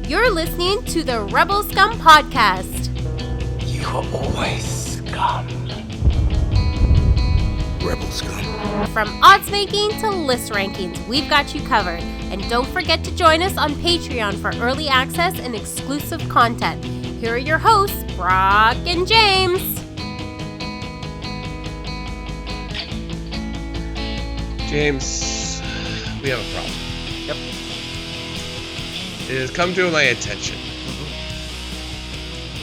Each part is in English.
You're listening to the Rebel Scum Podcast. You are always scum. Rebel Scum. From odds making to list rankings, we've got you covered. And don't forget to join us on Patreon for early access and exclusive content. Here are your hosts, Brock and James. James, we have a problem. Yep. It has come to my attention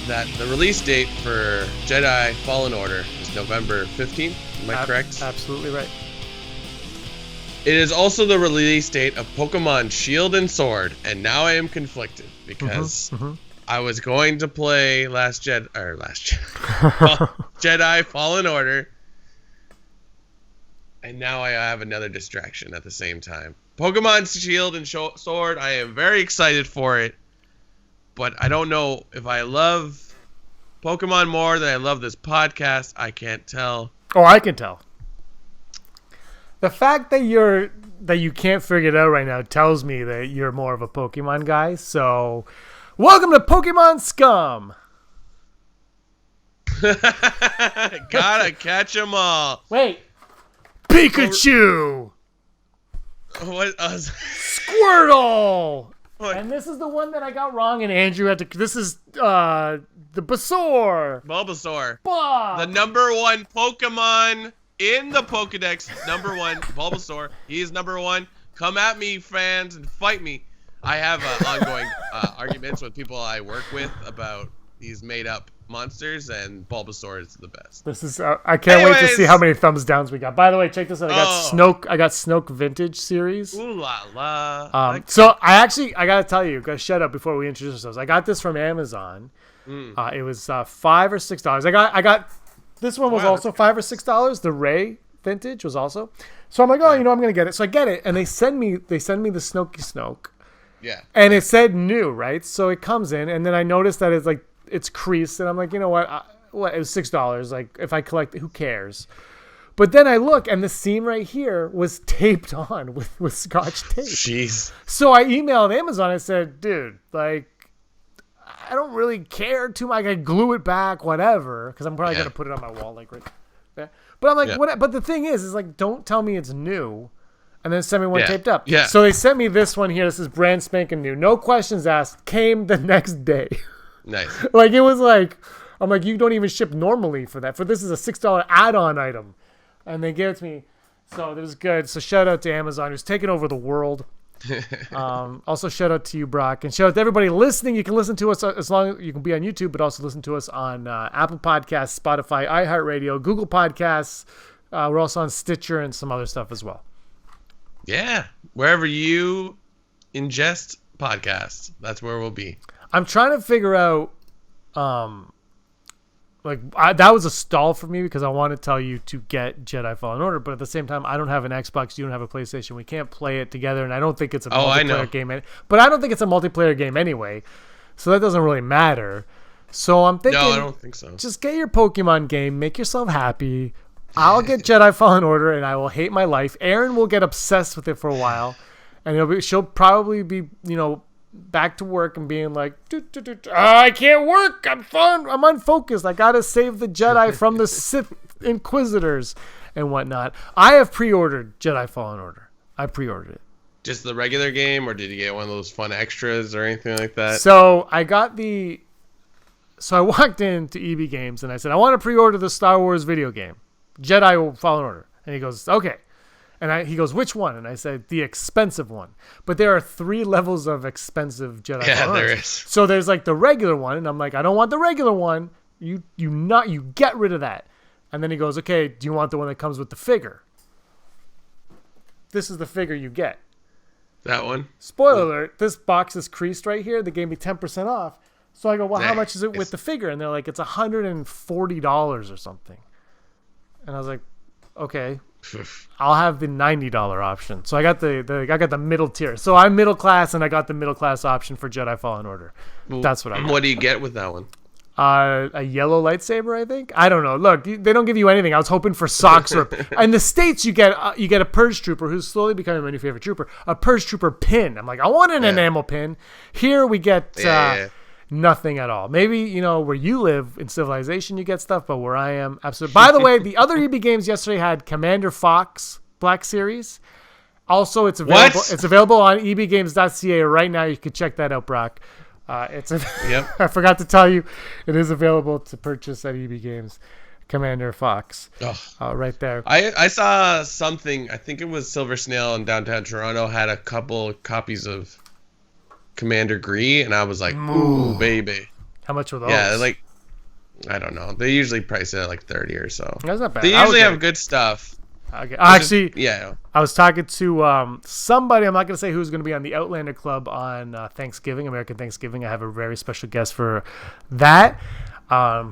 that the release date for Jedi Fallen Order is November 15th. Am I correct? Absolutely right. It is also the release date of Pokemon Shield and Sword, and now I am conflicted because I was going to play Jedi Fallen Order, and now I have another distraction at the same time. Pokemon Shield and Sword, I am very excited for it, but I don't know if I love Pokemon more than I love this podcast. I can't tell. Oh, I can tell. The fact that you can't figure it out right now tells me that you're more of a Pokemon guy. So, welcome to Pokemon Scum. Gotta catch 'em all. Wait. Pikachu. What? Squirtle. What? And this is the one that I got wrong, and Andrew had to. This is the Bulbasaur. Bob. The number one Pokemon in the Pokedex. Number one, Bulbasaur. He is number one. Come at me, fans, and fight me. I have ongoing arguments with people I work with about these made-up monsters, and Bulbasaur is the best. This is. I can't wait to see how many thumbs downs we got. By the way, check this out. I got Snoke Vintage series. Ooh la la. So I gotta tell you, guys, shut up before we introduce ourselves. I got this from Amazon. It was $5 or $6. I got this one was also $5 or $6. The Ray Vintage was also. So I'm like, I'm gonna get it. So I get it, and they send me the Snokey Snoke. Yeah. And it said new, right? So it comes in, and then I noticed that it's creased, and I'm like, you know what? It was $6. Like, if I collect it, who cares? But then I look, and the seam right here was taped on with Scotch tape. Jeez. So I emailed Amazon. I said, dude, like, I don't really care too much. I can glue it back, whatever, because I'm probably going to put it on my wall, like, right there. But I'm like, what? But the thing is like, don't tell me it's new, and then send me one taped up. Yeah. So they sent me this one here. This is brand spanking new. No questions asked. Came the next day. Nice. Like, it was like, I'm like, you don't even ship normally for that. For this is a $6 add-on item. And they gave it to me. So it was good. So shout out to Amazon, who's taking over the world. Also shout out to you, Brock. And shout out to everybody listening. You can listen to us as long as you can be on YouTube, but also listen to us on Apple Podcasts, Spotify, iHeartRadio, Google Podcasts. We're also on Stitcher and some other stuff as well. Yeah. Wherever you ingest podcasts, that's where we'll be. I'm trying to figure out, that was a stall for me because I want to tell you to get Jedi Fallen Order, but at the same time, I don't have an Xbox, you don't have a PlayStation, we can't play it together, and I don't think it's a multiplayer game. But I don't think it's a multiplayer game anyway, so that doesn't really matter. So I'm thinking, no, I don't think so. Just get your Pokemon game, make yourself happy. I'll get Jedi Fallen Order, and I will hate my life. Erin will get obsessed with it for a while, and she'll probably be, back to work and being like, I can't work. I'm unfocused. I gotta save the Jedi from the Sith Inquisitors and whatnot. I have pre-ordered Jedi Fallen Order. I pre-ordered it. Just the regular game, or did you get one of those fun extras or anything like that? So I walked into EB Games and I said, I want to pre-order the Star Wars video game, Jedi Fallen Order. And he goes, okay. And he goes, which one? And I said, the expensive one. But there are 3 levels of expensive Jedi Fallen Order. Yeah, there is. So there's like the regular one, and I'm like, I don't want the regular one. You get rid of that. And then he goes, okay, do you want the one that comes with the figure? This is the figure you get. That one? Spoiler alert, this box is creased right here. They gave me 10% off. So I go, well, how much is it with the figure? And they're like, it's $140 or something. And I was like, okay. I'll have the $90 option. So I got the middle tier. So I'm middle class, and I got the middle class option for Jedi Fallen Order. That's what I got. What do you get with that one? A yellow lightsaber, I think. I don't know. Look, they don't give you anything. I was hoping for socks or. In the States, you get a purge trooper who's slowly becoming my new favorite trooper. A purge trooper pin. I'm like, I want an enamel pin. Here we get nothing at all. Maybe where you live in Civilization, you get stuff, but where I am, absolutely. By the way, the other EB games yesterday had Commander Fox Black Series. Also, it's available. What? It's available on ebgames.ca right now. You can check that out, Brock. Yep. I forgot to tell you, it is available to purchase at EB Games. Commander Fox, right there. I saw something. I think it was Silver Snail in downtown Toronto had a couple copies of Commander Gree, and I was like, ooh, baby. How much were those? Yeah, like I don't know. They usually price it at like 30 or so. That's not bad. They usually have good stuff. Okay. Actually, yeah. I was talking to somebody. I'm not going to say who's going to be on the Outlander Club on Thanksgiving, American Thanksgiving. I have a very special guest for that.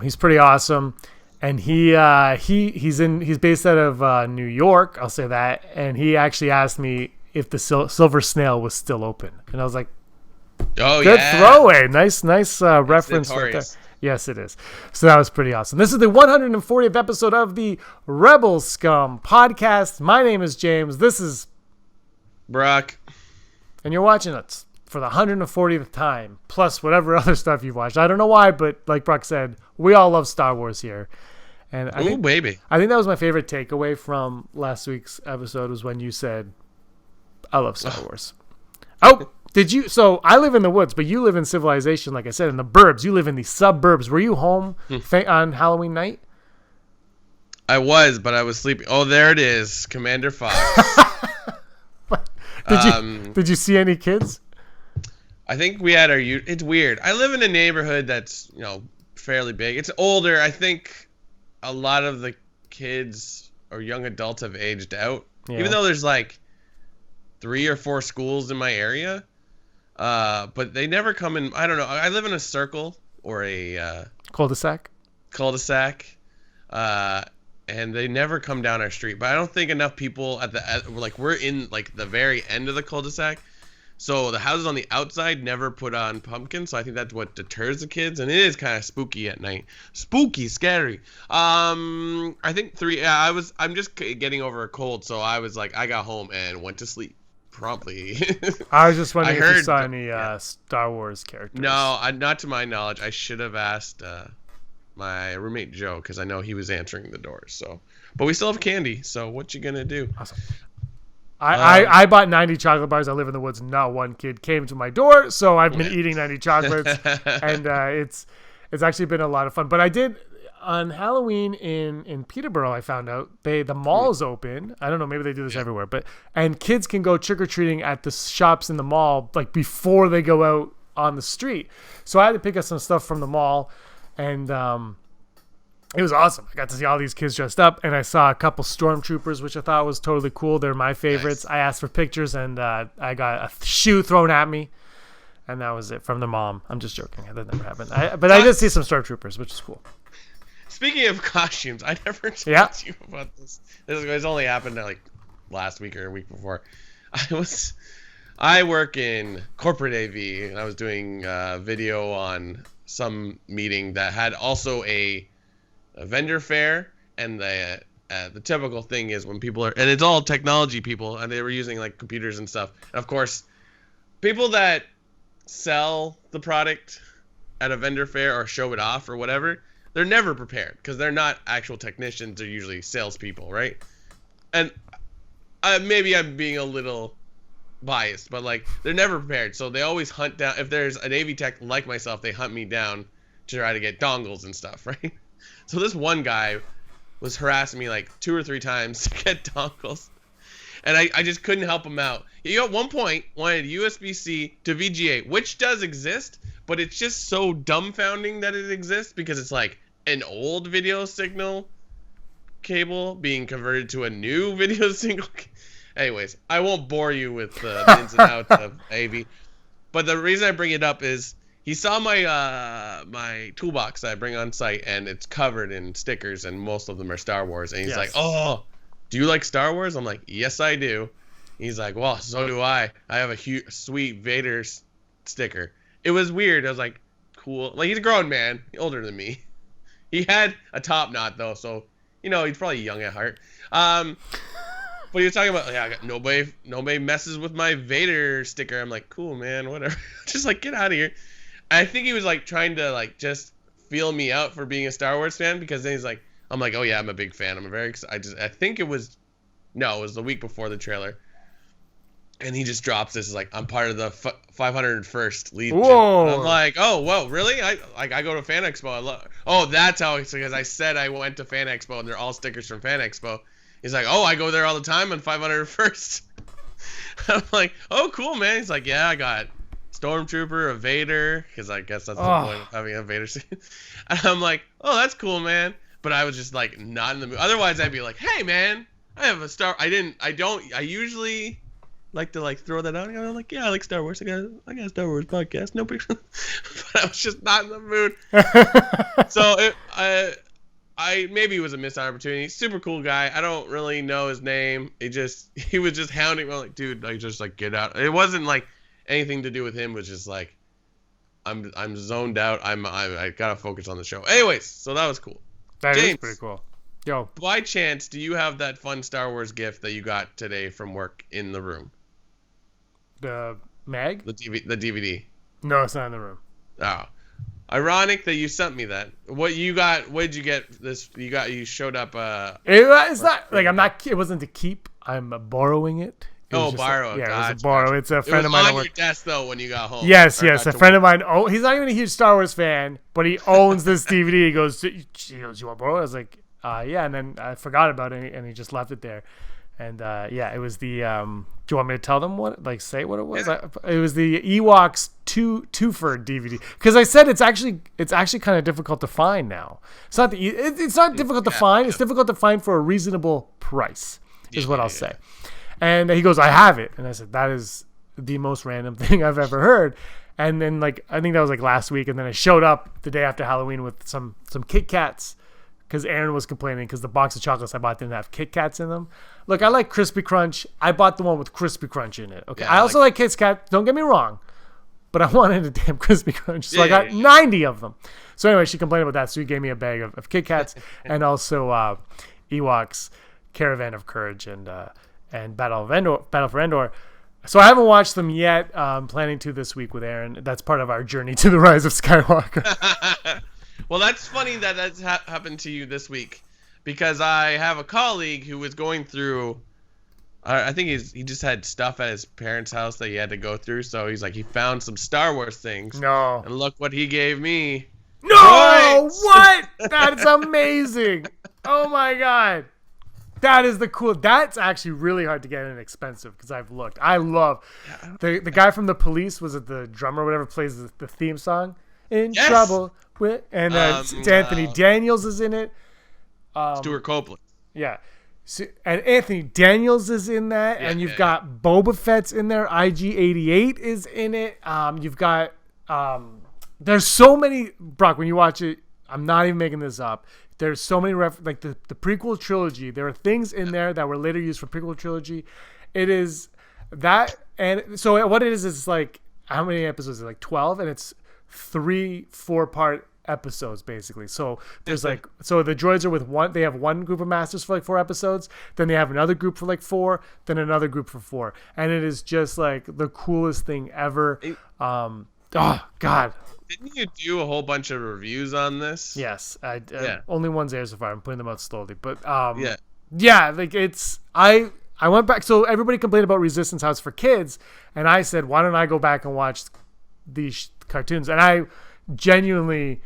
He's pretty awesome, and he's based out of New York. I'll say that. And he actually asked me if the Silver Snail was still open, and I was like, "Oh, good yeah, throwaway, nice reference right there." Yes, it is. So that was pretty awesome. This is the 140th episode of the Rebel Scum Podcast. My name is James. This is Brock. And you're watching us for the 140th time, plus whatever other stuff you've watched. I don't know why, but like Brock said, we all love Star Wars here. And I think that was my favorite takeaway from last week's episode was when you said, I love Star Wars. Oh, did you? So I live in the woods, but you live in Civilization, like I said, in the burbs. You live in the suburbs. Were you home on Halloween night? I was, but I was sleeping. Oh, there it is, Commander Fox. Did you see any kids? I think we had it's weird. I live in a neighborhood that's, fairly big. It's older. I think a lot of the kids or young adults have aged out. Yeah. Even though there's like 3 or 4 schools in my area. But they never come in. I don't know. I live in a circle or a cul-de-sac. And they never come down our street. But I don't think enough people we're in like the very end of the cul-de-sac. So the houses on the outside never put on pumpkins. So I think that's what deters the kids. And it is kind of spooky at night. Spooky, scary. I think 3. I'm just getting over a cold. So I was like, I got home and went to sleep promptly. I was just wondering if you saw any Star Wars characters. No, not to my knowledge. I should have asked my roommate Joe because I know he was answering the doors. So, but we still have candy. So what you gonna do? Awesome. I bought 90 chocolate bars. I live in the woods. Not one kid came to my door, so I've been eating 90 chocolates, and it's actually been a lot of fun. But I did. On Halloween in Peterborough, I found out the mall is open. I don't know, maybe they do this everywhere, and kids can go trick or treating at the shops in the mall like before they go out on the street. So I had to pick up some stuff from the mall, and it was awesome. I got to see all these kids dressed up, and I saw a couple stormtroopers, which I thought was totally cool. They're my favorites. Nice. I asked for pictures, and I got a shoe thrown at me, and that was it from the mom. I'm just joking. That never happened. But I did see some stormtroopers, which is cool. Speaking of costumes, I never told you about this. This only happened like last week or a week before. I work in corporate AV, and I was doing video on some meeting that had also a vendor fair, and the typical thing is when people and it's all technology people, and they were using like computers and stuff. And of course, people that sell the product at a vendor fair or show it off or whatever, they're never prepared because they're not actual technicians. They're usually salespeople, right? And maybe I'm being a little biased, but like they're never prepared. So they always hunt down. If there's an AV tech like myself, they hunt me down to try to get dongles and stuff, right? So this one guy was harassing me like 2 or 3 times to get dongles. And I just couldn't help him out. He at one point wanted USB-C to VGA, which does exist, but it's just so dumbfounding that it exists because it's like an old video signal cable being converted to a new video signal. Anyways, I won't bore you with the ins and outs of AV. But the reason I bring it up is he saw my toolbox that I bring on site, and it's covered in stickers, and most of them are Star Wars. And he's like, "Oh, do you like Star Wars?" I'm like, "Yes, I do." He's like, "Well, so do I. I have a sweet Vader sticker." It was weird. I was like, cool. Like, he's a grown man, older than me. He had a top knot though, so he's probably young at heart. But he was talking about, I got nobody messes with my Vader sticker. I'm like, cool, man, whatever. Just like, get out of here. I think he was like trying to like just feel me out for being a Star Wars fan, because then he's like, I'm like, oh yeah, I'm a big fan. I'm very excited. I think it was the week before the trailer. And he just drops this, like, I'm part of the 501st Legion. Whoa. And I'm like, oh, whoa, really? I go to Fan Expo. Oh, that's how it's, because I said I went to Fan Expo, and they're all stickers from Fan Expo. He's like, oh, I go there all the time on 501st. I'm like, oh, cool, man. He's like, yeah, I got Stormtrooper, a Vader, because I guess that's the point of having a Vader suit. And I'm like, oh, that's cool, man. But I was just, like, not in the mood. Otherwise, I'd be like, hey, man, I have a Star... I usually... like to like throw that out. I'm like, yeah, I like Star Wars. I got a Star Wars podcast. No big, but I was just not in the mood. So I maybe it was a missed opportunity. Super cool guy. I don't really know his name. He was just hounding me. I'm like, dude, like, just like get out. It wasn't like anything to do with him. It was just like I'm zoned out. I gotta focus on the show. Anyways, so that was cool. That is pretty cool. Yo, by chance, do you have that fun Star Wars gift that you got today from work in the room? The mag? The DVD. No, it's not in the room. Oh. Ironic that you sent me that. What you got? What did you get? You showed up. It's not like I'm not. It wasn't to keep. I'm borrowing it. Borrow. Yeah, gotcha, it was a borrow. It's a friend of mine. It was on your desk though when you got home. Yes. A friend of mine. Oh, he's not even a huge Star Wars fan, but he owns this DVD. He goes, "You want to borrow?" I was like, "Yeah," and then I forgot about it, and he just left it there. And it was the. Do you want me to tell them say what it was? Yeah. It was the Ewoks twofer DVD, because I said it's actually kind of difficult to find now. It's not it's not difficult to find. It's difficult to find for a reasonable price, is what I'll say. And he goes, I have it, and I said, that is the most random thing I've ever heard. And then I think that was last week, and then I showed up the day after Halloween with some Kit Kats. Because Aaron was complaining because the box of chocolates I bought didn't have Kit Kats in them. Look, I like Crispy Crunch. I bought the one with Crispy Crunch in it. Okay, I also like Kit Kat. Don't get me wrong, but I wanted a damn Crispy Crunch, so I got 90 of them. So anyway, she complained about that, so he gave me a bag of Kit Kats and also Ewoks, Caravan of Courage, and Battle for Endor. So I haven't watched them yet. I'm planning to this week with Aaron. That's part of our journey to the Rise of Skywalker. Well, that's funny that that's happened to you this week, because I have a colleague who was going through. I think he just had stuff at his parents' house that he had to go through. So he's like, he found some Star Wars things. No. And look what he gave me. No! Droids! What? That's amazing. Oh my god. That is the cool. That's actually really hard to get and expensive, because I've looked. I love the guy from The Police. Was it the drummer or whatever plays the theme song? In trouble with, and Anthony Daniels is in it. Stuart Copeland. Yeah. So, and Anthony Daniels is in that, and you've got Boba Fett's in there. IG-88 is in it. You've got there's so many, Brock, when you watch it, I'm not even making this up. There's so many like the prequel trilogy. There are things in there that were later used for prequel trilogy. It is that, and so what it is like, how many episodes? Like 12, and it's 3 4-part episodes basically. So there's so the droids are with one. They have one group of masters for 4 episodes. Then they have another group for 4. Then another group for 4. And it is just the coolest thing ever. Oh God. Didn't you do a whole bunch of reviews on this? Yes, only one's there so far. I'm putting them out slowly, but it's I went back. So everybody complained about Resistance House for kids, and I said, why don't I go back and watch these cartoons? And I genuinely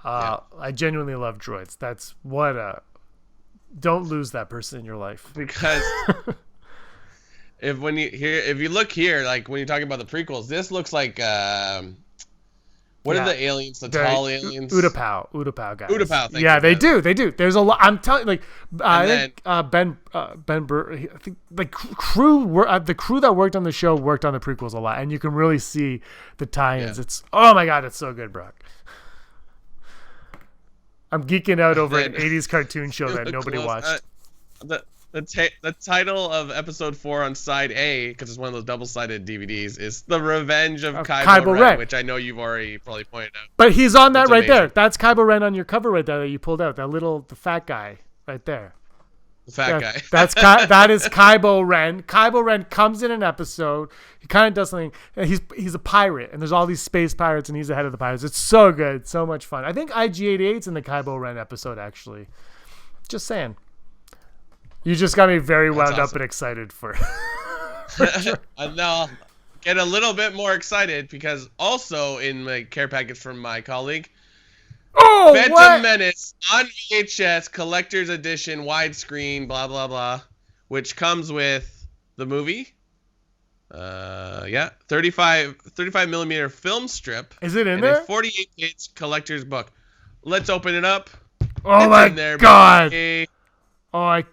love droids. That's what don't lose that person in your life, because if you look here, like when you're talking about the prequels, this looks like what are the aliens? The tall aliens? Utapau guys. Utapau. Yeah, they do. There's a lot. I'm telling I think Ben Burr. I think the crew that worked on the show worked on the prequels a lot, and you can really see the tie-ins. Yeah. It's oh my god, it's so good, Brock. I'm geeking out over an 80s cartoon show that nobody watched. The title of episode 4 on side A, because it's one of those double-sided DVDs, is The Revenge of Kylo Ren, which I know you've already probably pointed out. But he's on that right there. That's Kylo Ren on your cover right there that you pulled out. The fat guy right there. The fat guy. That is Kylo Ren. Kylo Ren comes in an episode. He kind of does something. He's a pirate, and there's all these space pirates, and he's the head of the pirates. It's so good, so much fun. I think IG-88's in the Kylo Ren episode, actually. Just saying. You just got me very wound up and excited for sure. And now get a little bit more excited because also in my care package from my colleague, Phantom Menace on VHS, collector's edition, widescreen, blah blah blah, which comes with the movie. 35 millimeter film strip. Is it in and there? A 48-page collector's book. Let's open it up. Oh my god!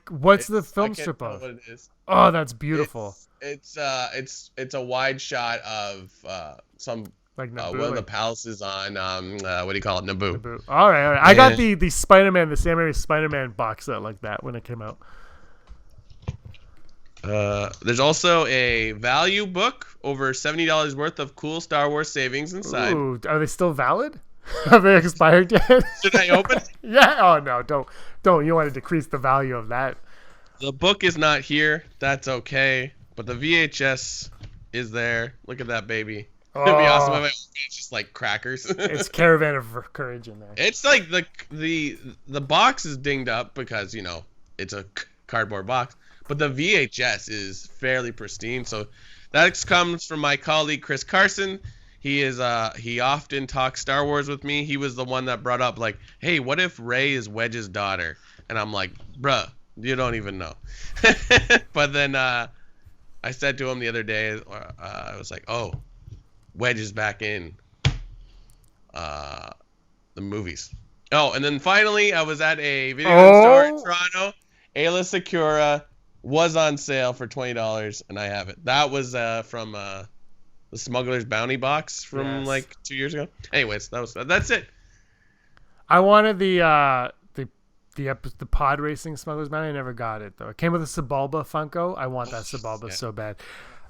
What's the film strip of? What it is. Oh, that's beautiful. It's a wide shot of some like Naboo, one of the palaces on what do you call it, Naboo. All right. I got the Spider-Man, the Sam Raimi Spider-Man box set like that when it came out. There's also a value book, over $70 worth of cool Star Wars savings inside. Ooh, are they still valid? Have they expired yet? Should I open? Yeah. Oh no, don't. You want to decrease the value of that. The book is not here. That's okay. But the VHS is there. Look at that baby. It'd be awesome if it's just like crackers. It's Caravan of Courage in there. It's like the box is dinged up because it's a cardboard box, but the VHS is fairly pristine. So that comes from my colleague Chris Carson. He often talks Star Wars with me. He was the one that brought up like, hey, what if Rey is Wedge's daughter? And I'm like, bruh, you don't even know. But then I said to him the other day, I was like, oh, Wedge is back in the movies. Oh, and then finally I was at a video store in Toronto. Ayla Secura was on sale for $20, and I have it. That was from the Smuggler's Bounty box from like 2 years ago. Anyways, that's it. I wanted the pod racing Smuggler's Bounty. I never got it though. It came with a Sebulba Funko. I want that Sebulba so bad.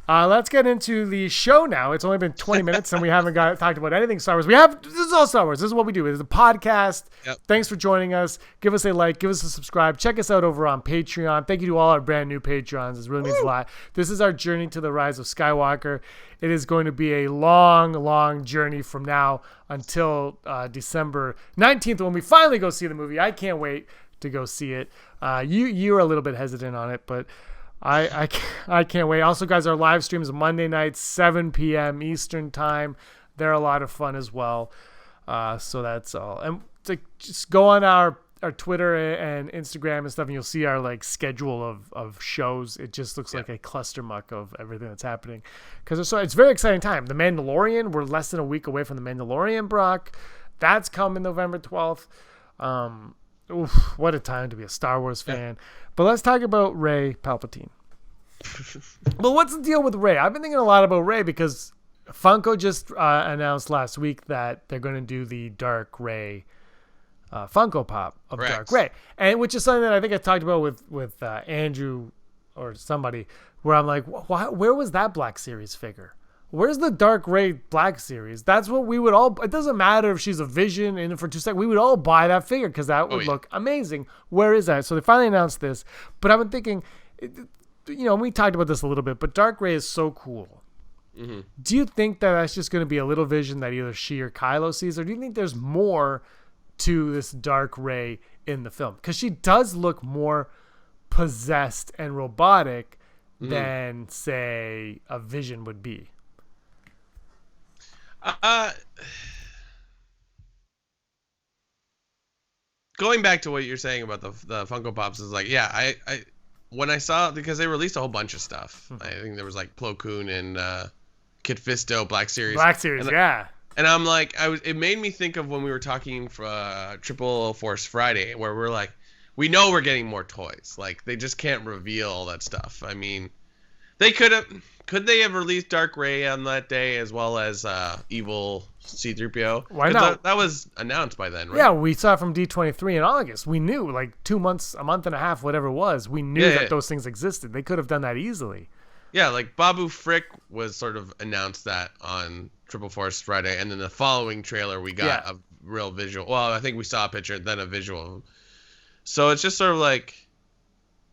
Let's get into the show now. It's only been 20 minutes and we haven't talked about anything Star Wars. This is all Star Wars. This is what we do. It's a podcast. Yep. Thanks for joining us. Give us a like. Give us a subscribe. Check us out over on Patreon. Thank you to all our brand new Patreons. It really means a lot. This is our journey to the Rise of Skywalker. It is going to be a long, long journey from now until December 19th when we finally go see the movie. I can't wait to go see it. You're a little bit hesitant on it, but I can't wait. Also, guys, our live streams Monday nights, 7 p.m. Eastern time. They're a lot of fun as well. So that's all. And just go on our Twitter and Instagram and stuff, and you'll see our like schedule of shows. It just looks like a cluster muck of everything that's happening. Because it's a very exciting time. The Mandalorian, we're less than a week away from the Mandalorian, Brock. That's coming November 12th. What a time to be a Star Wars fan. Yeah. But let's talk about Rey Palpatine. Well, what's the deal with Rey? I've been thinking a lot about Rey because Funko just announced last week that they're going to do the Dark Rey Funko Pop of Dark Rey, and which is something that I think I talked about with Andrew or somebody, where I'm like, where was that Black Series figure? Where's the Dark Rey Black Series? That's what we would all... It doesn't matter if she's a Vision in it for 2 seconds. We would all buy that figure because that would look amazing. Where is that? So they finally announced this. But I've been thinking... we talked about this a little bit, but Dark Rey is so cool. Mm-hmm. Do you think that that's just going to be a little vision that either she or Kylo sees? Or do you think there's more to this Dark Rey in the film? Because she does look more possessed and robotic than, say, a Vision would be. Going back to what you're saying about the Funko Pops is like, I when I saw, because they released a whole bunch of stuff. I think there was like Plo Koon and Kit Fisto Black Series. And I'm like, it made me think of when we were talking for Triple Force Friday, where we're like, we know we're getting more toys. Like, they just can't reveal that stuff. I mean, They could they have released Dark Ray on that day as well as evil C-3PO? Why not? That was announced by then, right? Yeah, we saw it from D23 in August. We knew, like 2 months, a month and a half, whatever it was. We knew that those things existed. They could have done that easily. Yeah, like Babu Frick was sort of announced that on Triple Force Friday, and then the following trailer we got a real visual. Well, I think we saw a picture, then a visual. So it's just sort of like,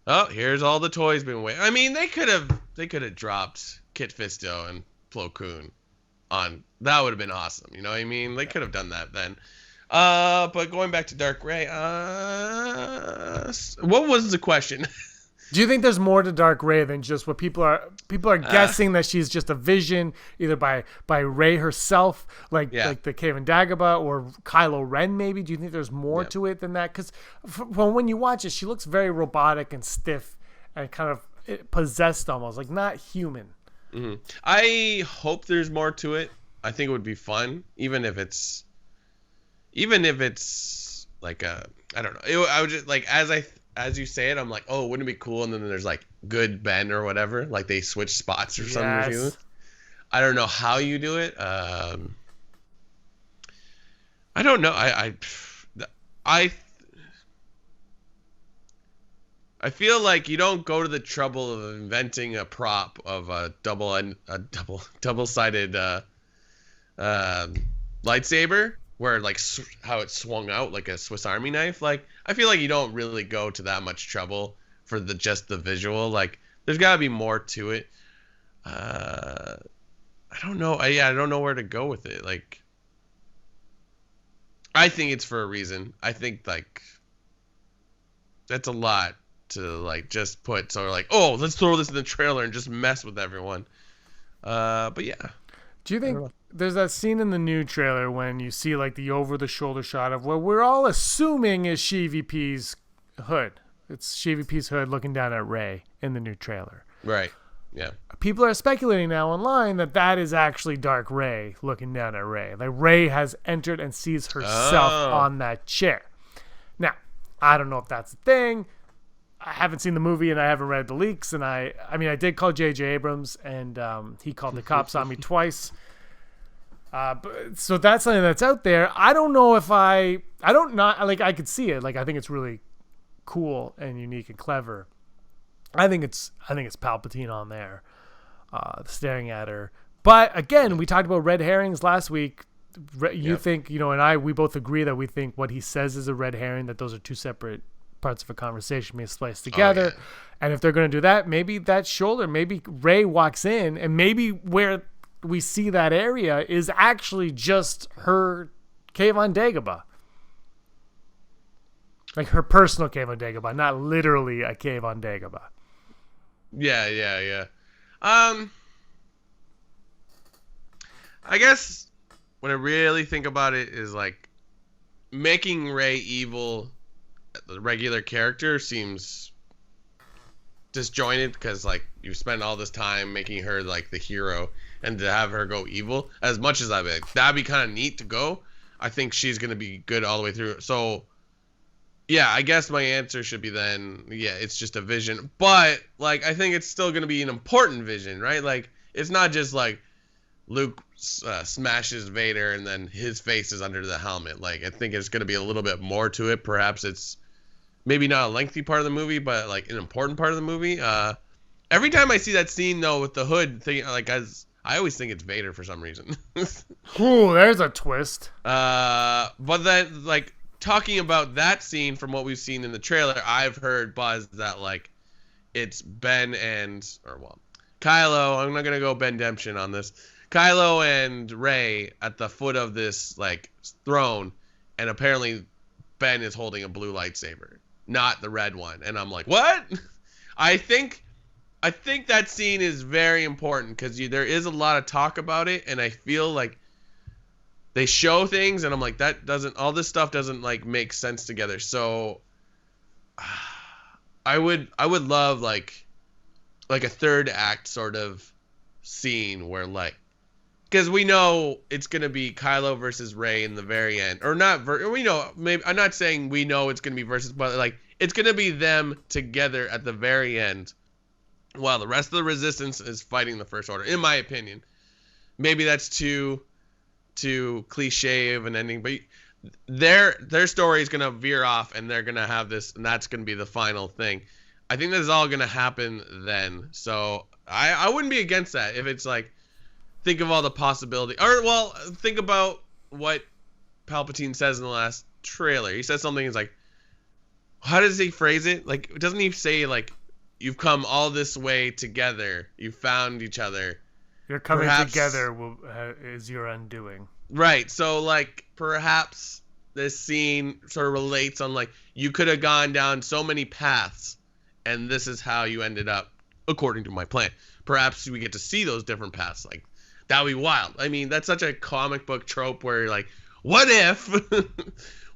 oh, here's all the toys being waiting. I mean, they could have dropped Kit Fisto and Plo Koon on. That would have been awesome. You know what I mean? They could have done that then. But going back to Dark Ray, what was the question? Do you think there's more to Dark Ray than just what people are guessing that she's just a vision, either by Ray herself, like the Cave and Dagobah, or Kylo Ren maybe? Do you think there's more to it than that? Because when you watch it, she looks very robotic and stiff and kind of possessed almost, like not human. Mm-hmm. I hope there's more to it. I think it would be fun, even if it's like I don't know. I would just like as you say it, I'm like, oh, wouldn't it be cool? And then there's like good Ben or whatever, like they switch spots or something. I don't know how you do it. I don't know. I feel like you don't go to the trouble of inventing a prop of a double-sided lightsaber, where like how it swung out like a Swiss Army knife. Like I feel like you don't really go to that much trouble for just the visual. Like there's got to be more to it. I don't know. I don't know where to go with it. Like I think it's for a reason. I think like that's a lot to like just put sort of like, oh, let's throw this in the trailer and just mess with everyone. But yeah. Do you think there's that scene in the new trailer when you see like the over-the-shoulder shot of what we're all assuming is CVP's hood? It's CVP's hood looking down at Rey in the new trailer. Right. Yeah. People are speculating now online that is actually Dark Rey looking down at Rey. Like Rey has entered and sees herself on that chair. Now, I don't know if that's a thing. I haven't seen the movie and I haven't read the leaks, and I mean I did call J.J. Abrams and he called the cops on me twice. So that's something that's out there. I don't know if I could see it. Like I think it's really cool and unique and clever. I think it's Palpatine on there, staring at her. But again, we talked about red herrings last week. You think, and we both agree that we think what he says is a red herring, that those are two separate parts of a conversation being spliced together. And if they're going to do that, maybe that shoulder, maybe Rey walks in, and maybe where we see that area is actually just her cave on Dagobah. Like her personal cave on Dagobah, not literally a cave on Dagobah. Yeah. I guess when I really think about it is like making Rey evil, the regular character, seems disjointed, because like you spend all this time making her like the hero, and to have her go evil, as much as that'd be kind of neat to go, I think she's gonna be good all the way through. So yeah, I guess my answer should be then, it's just a vision. But like I think it's still gonna be an important vision, right? Like it's not just like Luke smashes Vader and then his face is under the helmet. Like I think it's gonna be a little bit more to it. Perhaps it's maybe not a lengthy part of the movie, but like an important part of the movie. Every time I see that scene though with the hood thing, like I always think it's Vader for some reason. Ooh, there's a twist. But then like talking about that scene from what we've seen in the trailer, I've heard buzz that like it's Ben Kylo. I'm not gonna go Ben Demption on this. Kylo and Rey at the foot of this like throne, and apparently Ben is holding a blue lightsaber, not the red one. And I'm like, what? I think that scene is very important because there is a lot of talk about it, and I feel like they show things, and I'm like, all this stuff doesn't like make sense together. So I would love like a third act sort of scene where like, because we know it's gonna be Kylo versus Rey in the very end, or not. We know, maybe I'm not saying we know it's gonna be versus, but like it's gonna be them together at the very end. while the rest of the Resistance is fighting the First Order, in my opinion. Maybe that's too cliche of an ending, but their story is gonna veer off, and they're gonna have this, and that's gonna be the final thing. I think this is all gonna happen then. So I wouldn't be against that if it's like, think of all the possibility, or well, think about what Palpatine says in the last trailer. He says something. He's like, how does he phrase it? Like, doesn't he say like, you've come all this way together, you found each other. You're coming together is your undoing. Right. So like, perhaps this scene sort of relates on like, you could have gone down so many paths, and this is how you ended up according to my plan. Perhaps we get to see those different paths. Like, that would be wild. I mean, that's such a comic book trope where you're like, what if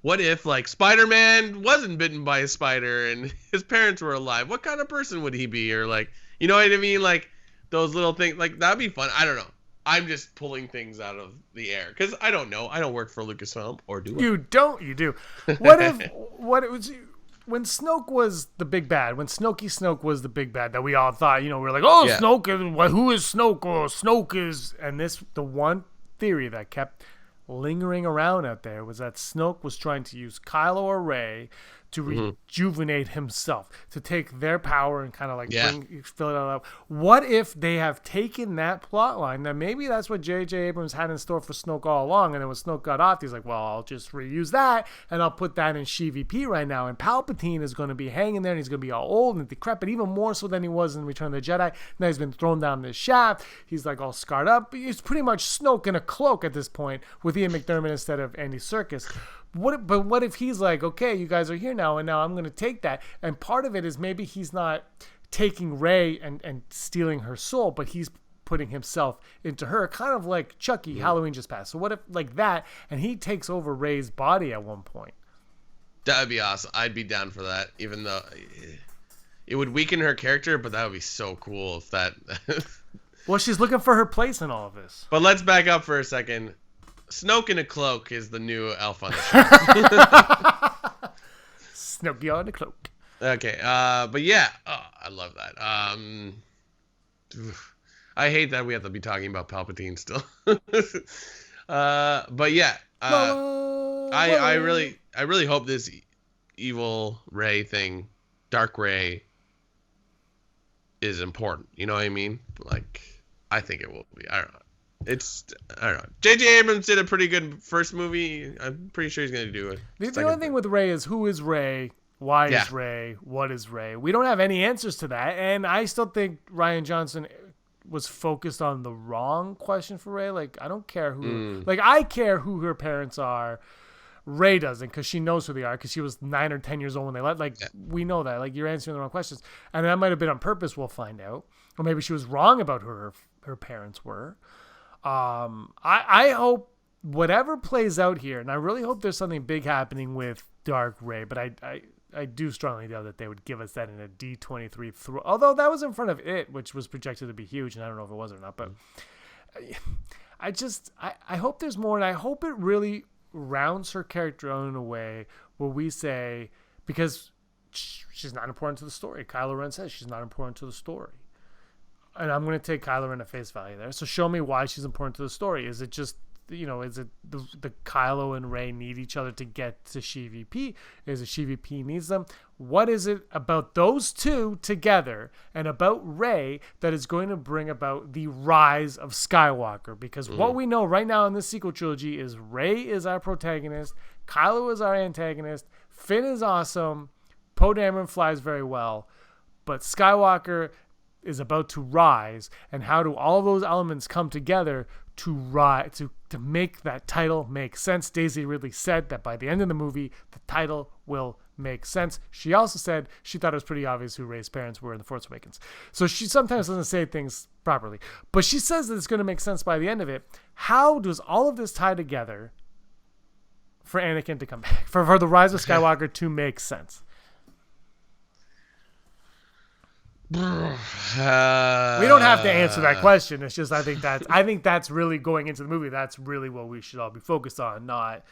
what if like Spider-Man wasn't bitten by a spider and his parents were alive? What kind of person would he be? Or like, you know what I mean? Like, those little things, like, that'd be fun. I don't know. I'm just pulling things out of the air because I don't know. I don't work for Lucasfilm, or do I? You don't. You do. What it was when Snoke was the big bad? When Snoke was the big bad that we all thought, we were like, oh, yeah. Snoke. Who is Snoke? Oh, Snoke is. And the one theory that kept lingering around out there was that Snoke was trying to use Kylo or Rey to rejuvenate himself, to take their power and kind of like fill it all up. What if they have taken that plot line? Now maybe that's what J.J. Abrams had in store for Snoke all along, and then when Snoke got off, he's like, well, I'll just reuse that, and I'll put that in SheVP right now, and Palpatine is going to be hanging there, and he's going to be all old and decrepit, even more so than he was in Return of the Jedi. Now he's been thrown down this shaft. He's like all scarred up. He's pretty much Snoke in a cloak at this point with Ian McDermott instead of Andy Serkis. But what if he's like, okay, you guys are here now, and now I'm going to take that. And part of it is maybe he's not taking Rey and stealing her soul, but he's putting himself into her, kind of like Chucky, Halloween just passed. So what if like that, and he takes over Rey's body at one point? That would be awesome. I'd be down for that, even though it would weaken her character, but that would be so cool if that... Well, she's looking for her place in all of this. But let's back up for a second. Snoke in a cloak is the new elf on the shelf. Snooky on a cloak. Okay, but yeah, I love that. I hate that we have to be talking about Palpatine still. But yeah, I really hope this evil Rey thing, Dark Rey, is important. You know what I mean? Like, I think it will be. I don't know. I don't know. J.J. Abrams did a pretty good first movie. I'm pretty sure he's going to do it. The only thing with Rey is, who is Rey? Why is Rey? What is Rey? We don't have any answers to that. And I still think Rian Johnson was focused on the wrong question for Rey. Like, I don't care who... Like, I care who her parents are. Rey doesn't, because she knows who they are, because she was 9 or 10 years old when they left. Like, we know that. Like, you're answering the wrong questions. And that might have been on purpose, we'll find out. Or maybe she was wrong about who her parents were. I hope whatever plays out here, and I really hope there's something big happening with Dark Rey, but I do strongly doubt that they would give us that in a D23 although that was in front of it, which was projected to be huge, and I don't know if it was or not, but I hope there's more, and I hope it really rounds her character out in a way where we say, because she's not important to the story. Kylo Ren says she's not important to the story. And I'm going to take Kylo Ren at face value there. So show me why she's important to the story. Is it just, is it the Kylo and Rey need each other to get to SheVP? Is it SheVP needs them? What is it about those two together and about Rey that is going to bring about the rise of Skywalker? Because what we know right now in this sequel trilogy is Rey is our protagonist, Kylo is our antagonist, Finn is awesome, Poe Dameron flies very well, but Skywalker is about to rise, and how do all those elements come together to rise, to make that title make sense? Daisy Ridley said that by the end of the movie, the title will make sense. She also said she thought it was pretty obvious who Rey's parents were in The Force Awakens. So she sometimes doesn't say things properly, but she says that it's going to make sense by the end of it. How does all of this tie together for Anakin to come back, for the rise of Skywalker to make sense? We don't have to answer that question. It's just I think that's really going into the movie. That's really what we should all be focused on, not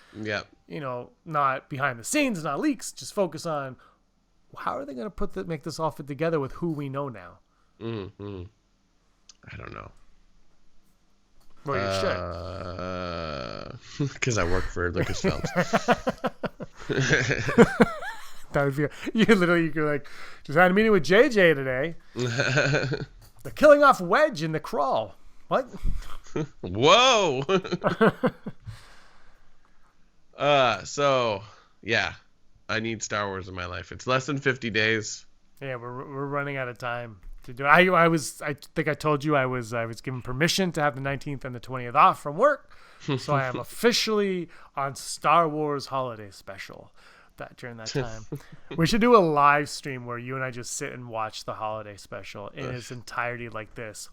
not behind the scenes, not leaks. Just focus on how are they going to make this all fit together with who we know now. Mm-hmm. I don't know. Well, you should. Because I work for Lucasfilms. That would be you're like, just had a meeting with JJ today. They're killing off Wedge in the crawl. What? Whoa. So yeah, I need Star Wars in my life. It's less than 50 days. Yeah, we're running out of time to do it. I think I told you I was given permission to have the 19th and the 20th off from work, so I am officially on Star Wars Holiday Special. During that time, we should do a live stream where you and I just sit and watch the Holiday Special in its entirety, like this.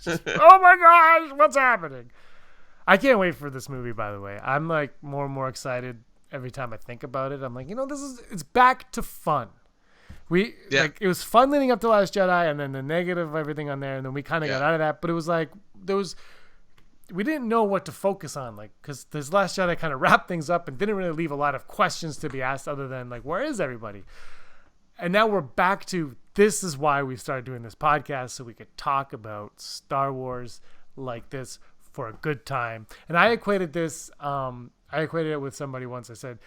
Just, oh my gosh, what's happening? I can't wait for this movie. By the way, I'm like more and more excited every time I think about it. I'm like, it's back to fun. Like it was fun leading up to Last Jedi, and then the negative everything on there, and then we kind of got out of that. But it was like we didn't know what to focus on, like, because this Last Jedi kind of wrapped things up and didn't really leave a lot of questions to be asked other than like, where is everybody? And now we're back to, this is why we started doing this podcast, so we could talk about Star Wars like this for a good time. And I equated it with somebody once. I said,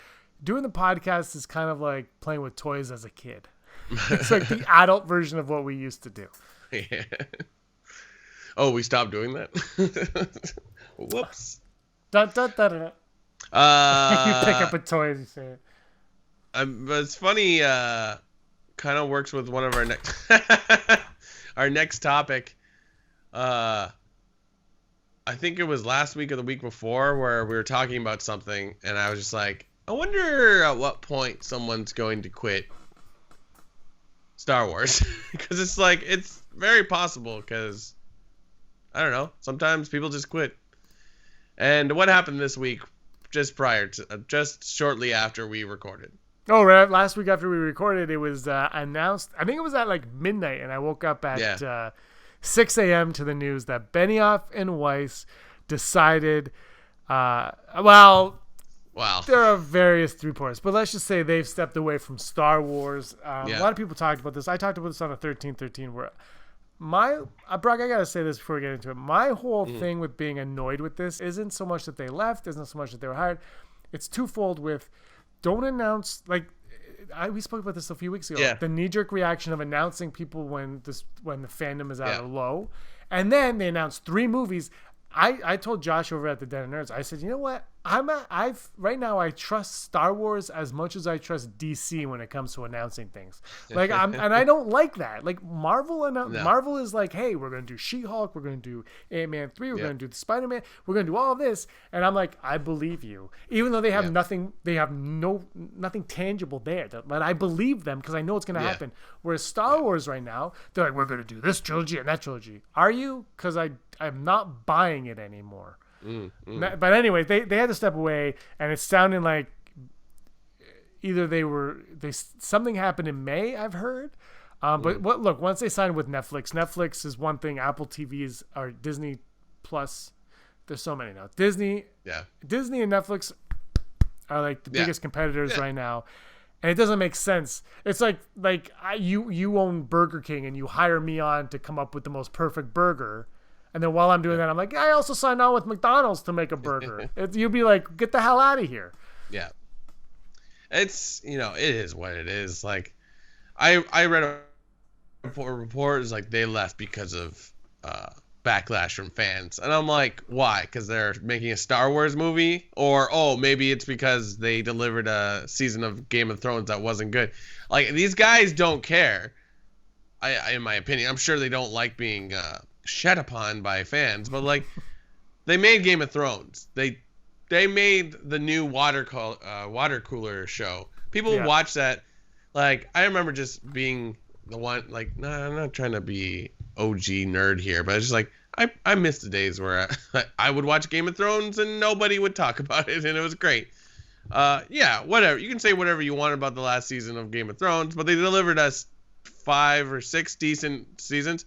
doing the podcast is kind of like playing with toys as a kid. It's like the adult version of what we used to do. Yeah. Oh, we stopped doing that? Whoops. You pick up a toy as you say it. But it's funny, kind of works with one of our next topic. I think it was last week or the week before where we were talking about something, and I was just like, I wonder at what point someone's going to quit Star Wars. Because it's like, it's very possible, because I don't know. Sometimes people just quit. And what happened this week, just shortly after we recorded? Oh, right. Last week after we recorded, it was announced. I think it was at like midnight, and I woke up at 6 a.m. to the news that Benioff and Weiss decided. Wow. There are various reports, but let's just say they've stepped away from Star Wars. A lot of people talked about this. I talked about this on a 1313 where. Brock, I gotta say this before we get into it. My whole thing with being annoyed with this isn't so much that they left, isn't so much that they were hired. It's twofold. Don't announce, like, we spoke about this a few weeks ago. Yeah. The knee-jerk reaction of announcing people when the fandom is at a low, and then they announced 3 movies. I told Josh over at the Den of Nerds, I said, you know what? Right now I trust Star Wars as much as I trust DC when it comes to announcing things. Like and I don't like that. Like Marvel is like, hey, we're gonna do She-Hulk, we're gonna do Ant-Man 3, we're gonna do the Spider-Man, we're gonna do all of this, and I'm like, I believe you, even though they have nothing, they have nothing tangible there. But I believe them because I know it's gonna happen. Whereas Star Wars right now, they're like, we're gonna do this trilogy and that trilogy. Are you? Because I'm not buying it anymore. But anyway, they had to step away, and it's sounding like either something happened in May, I've heard. But look, once they signed with Netflix is one thing. Apple TVs are Disney Plus. There's so many now. Disney and Netflix are like the biggest competitors right now. And it doesn't make sense. It's like you own Burger King and you hire me on to come up with the most perfect burger. And then while I'm doing that, I'm like, I also signed on with McDonald's to make a burger. You'd be like, get the hell out of here. Yeah. It's, it is what it is. Like, I read a report is like they left because of backlash from fans. And I'm like, why? Because they're making a Star Wars movie? Or, maybe it's because they delivered a season of Game of Thrones that wasn't good. Like, these guys don't care, in my opinion. I'm sure they don't like being shed upon by fans, but like they made Game of Thrones. They made the new water cooler show. People watch that. Like, I remember just being the one, like, I'm not trying to be OG nerd here, but it's just like I missed the days where I would watch Game of Thrones and nobody would talk about it, and it was great. Whatever. You can say whatever you want about the last season of Game of Thrones, but they delivered us 5 or 6 decent seasons.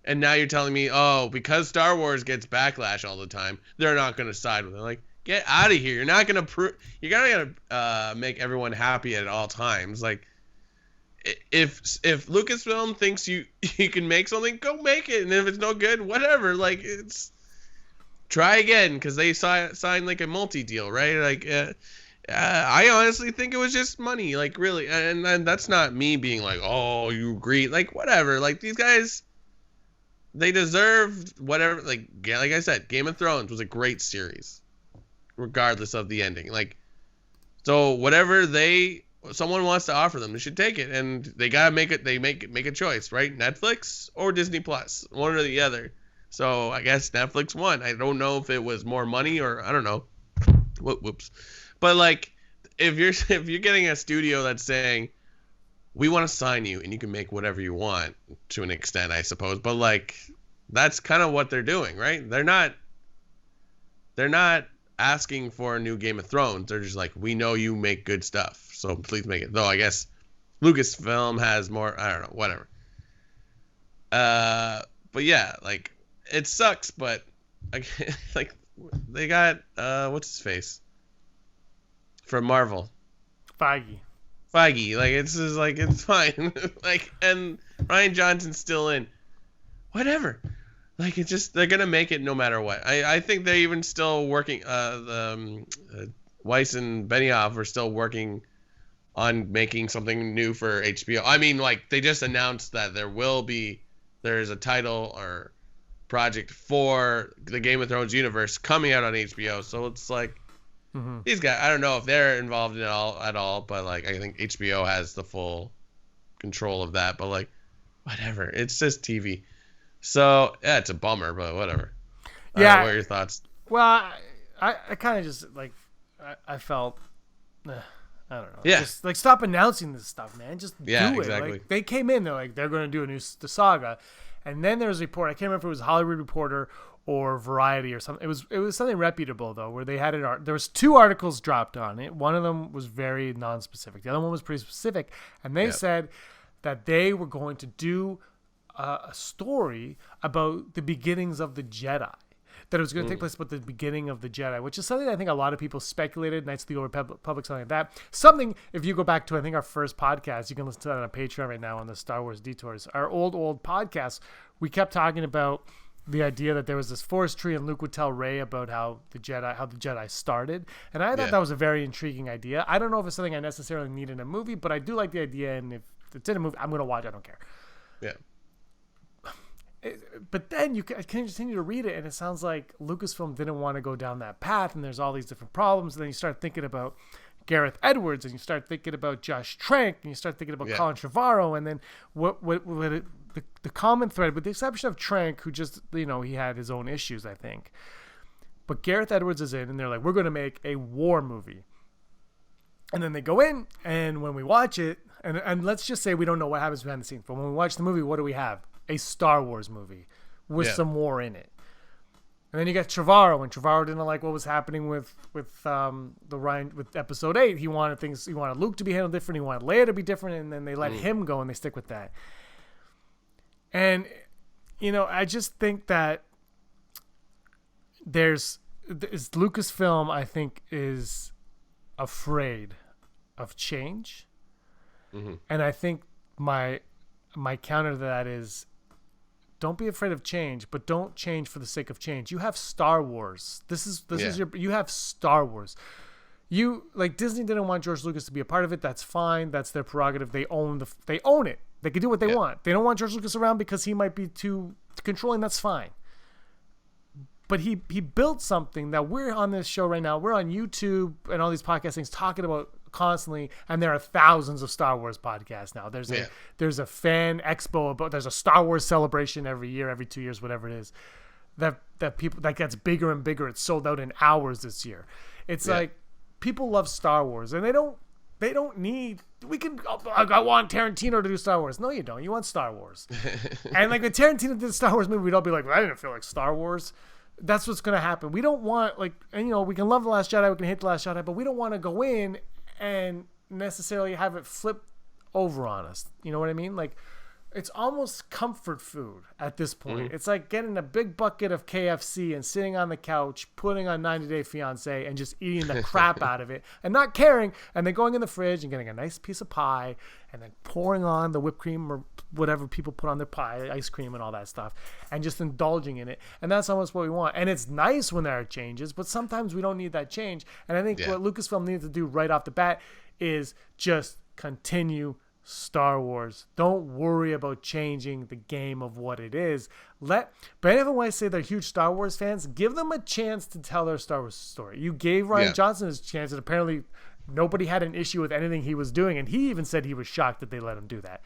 And now you're telling me, because Star Wars gets backlash all the time, they're not going to side with it. Like, get out of here. You're not going to you're going to make everyone happy at all times. Like, if Lucasfilm thinks you can make something, go make it, and if it's no good, whatever. Like, it's try again, because they signed like a multi-deal, right? Like, I honestly think it was just money, like, really, and that's not me being like, oh, you agree, like, whatever. Like, these guys, they deserved whatever. Like I said, Game of Thrones was a great series, regardless of the ending. Like, so whatever someone wants to offer them, they should take it, and they gotta make it. They make a choice, right? Netflix or Disney Plus, one or the other. So I guess Netflix won. I don't know if it was more money or I don't know. Whoops. But like, if you're getting a studio that's saying, we want to sign you and you can make whatever you want, to an extent, I suppose. But like, that's kind of what they're doing, right? They're not asking for a new Game of Thrones. They're just like, we know you make good stuff, so please make it. Though I guess Lucasfilm has more. I don't know, whatever. But yeah, like, it sucks, but like they got what's his face from Marvel, Feige. Like, it's just like, it's fine. Like, and Ryan Johnson's still in. Whatever. Like, it's just, they're gonna make it no matter what. I think they're even still working. Weiss and Benioff are still working on making something new for HBO. I mean, like, they just announced that there's a title or project for the Game of Thrones universe coming out on HBO. So it's like, these guys, I don't know if they're involved in it at all, but like, I think HBO has the full control of that. But like, whatever, it's just TV. So yeah, it's a bummer, but whatever. Yeah. What are your thoughts? Well, I kind of just like, I felt, I don't know. Yeah. Just like, stop announcing this stuff, man. Just do it. Exactly. Like, they came in, they're like, they're going to do the saga, and then there was a report. I can't remember if it was Hollywood Reporter or Variety or something. It was something reputable though, where they had it. There was 2 articles dropped on it. One of them was very non-specific. The other one was pretty specific, and they said that they were going to do a story about the beginnings of the Jedi. That it was going to take place about the beginning of the Jedi, which is something I think a lot of people speculated. Knights of the Old Republic, something like that. Something, if you go back to, I think, our first podcast, you can listen to that on Patreon right now on the Star Wars Detours. Our old podcast, we kept talking about the idea that there was this forest tree, and Luke would tell Rey about how the Jedi started. And I thought that was a very intriguing idea. I don't know if it's something I necessarily need in a movie, but I do like the idea. And if it's in a movie, I'm going to watch it. I don't care. Yeah. But then you can continue to read it, and it sounds like Lucasfilm didn't want to go down that path, and there's all these different problems. And then you start thinking about Gareth Edwards, and you start thinking about Josh Trank, and you start thinking about Colin Trevorrow, and then the common thread, with the exception of Trank, who just, he had his own issues, I think. But Gareth Edwards is in, and they're like, we're going to make a war movie. And then they go in, and when we watch it, and let's just say we don't know what happens behind the scenes, but when we watch the movie, what do we have? A Star Wars movie with some war in it. And then you got Trevorrow, and Trevorrow didn't like what was happening with Episode 8. He wanted Luke to be handled different, he wanted Leia to be different, and then they let him go, and they stick with that. And I just think that Lucasfilm, I think, is afraid of change. And I think my counter to that is, don't be afraid of change, but don't change for the sake of change. You have Star Wars. You have Star Wars. Disney didn't want George Lucas to be a part of it. That's fine. That's their prerogative. They own it. They can do what they want. They don't want George Lucas around because he might be too controlling. That's fine. But he built something that we're on this show right now. We're on YouTube and all these podcast things talking about constantly, and there are thousands of Star Wars podcasts now. There's a fan expo there's a Star Wars celebration every year, every 2 years, whatever it is. That gets bigger and bigger. It's sold out in hours this year. It's like, people love Star Wars, and they don't need. I want Tarantino to do Star Wars. No, you don't. You want Star Wars. And like when Tarantino did the Star Wars movie, we'd all be like, well, I didn't feel like Star Wars. That's what's going to happen. We don't want, we can love The Last Jedi, we can hate The Last Jedi, but we don't want to go in and necessarily have it flip over on us. You know what I mean? Like, it's almost comfort food at this point. It's like getting a big bucket of KFC and sitting on the couch, putting on 90 Day Fiancé and just eating the crap out of it and not caring. And then going in the fridge and getting a nice piece of pie and then pouring on the whipped cream or whatever people put on their pie, ice cream and all that stuff, and just indulging in it. And that's almost what we want. And it's nice when there are changes, but sometimes we don't need that change. And I think what Lucasfilm needs to do right off the bat is just continue Star Wars. Don't worry about changing the game of what it is. But even when I say they're huge Star Wars fans, give them a chance to tell their Star Wars story. You gave Rian Johnson his chance, and apparently nobody had an issue with anything he was doing, and he even said he was shocked that they let him do that.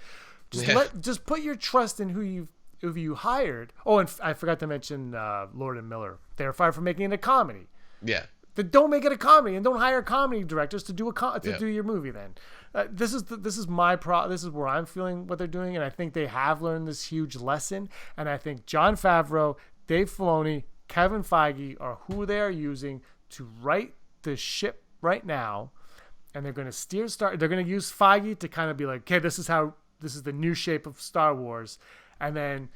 Just put your trust in who you hired. Oh, and I forgot to mention Lord and Miller. They were fired for making it a comedy. Yeah. Then don't make it a comedy, and don't hire comedy directors to do do your movie. Then this is where I'm feeling what they're doing, and I think they have learned this huge lesson. And I think Jon Favreau, Dave Filoni, Kevin Feige are who they are using to right the ship right now, and they're going to They're going to use Feige to kind of be like, okay, this is the new shape of Star Wars, and then.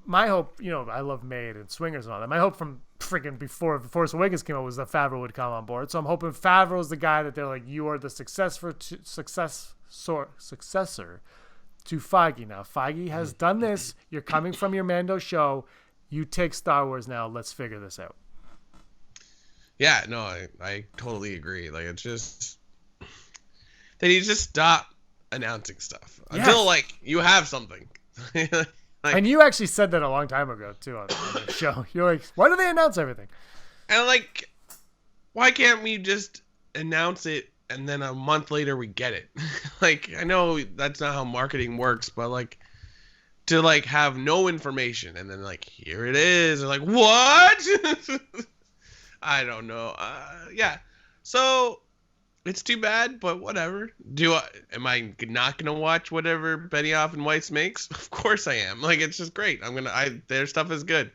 My hope, I love Maid and Swingers and all that. My hope from freaking before The Force Awakens came out was that Favreau would come on board. So I'm hoping Favreau's the guy that they're like, you are the successor to Feige now. Feige has done this. You're coming from your Mando show. You take Star Wars now. Let's figure this out. Yeah, no, I totally agree. Like, it's just they need to just stop announcing stuff until you have something. And you actually said that a long time ago too on the show. You're like, why do they announce everything? And why can't we just announce it and then a month later we get it? I know that's not how marketing works, but to have no information and then here it is, and what? I don't know. Yeah. So it's too bad, but whatever. Am I not gonna watch whatever Benioff and Weiss makes? Of course I am. It's just great. Their stuff is good.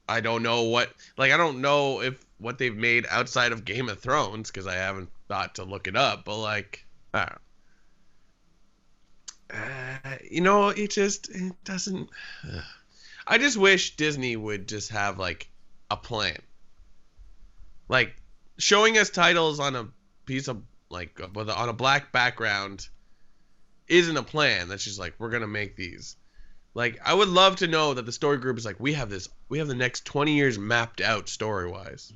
I don't know I don't know if what they've made outside of Game of Thrones, because I haven't thought to look it up, but I don't know. It doesn't. I just wish Disney would just have a plan. Showing us titles on a piece of on a black background isn't a plan. That's just we're gonna make these. I would love to know that the story group is we have the next 20 years mapped out story wise.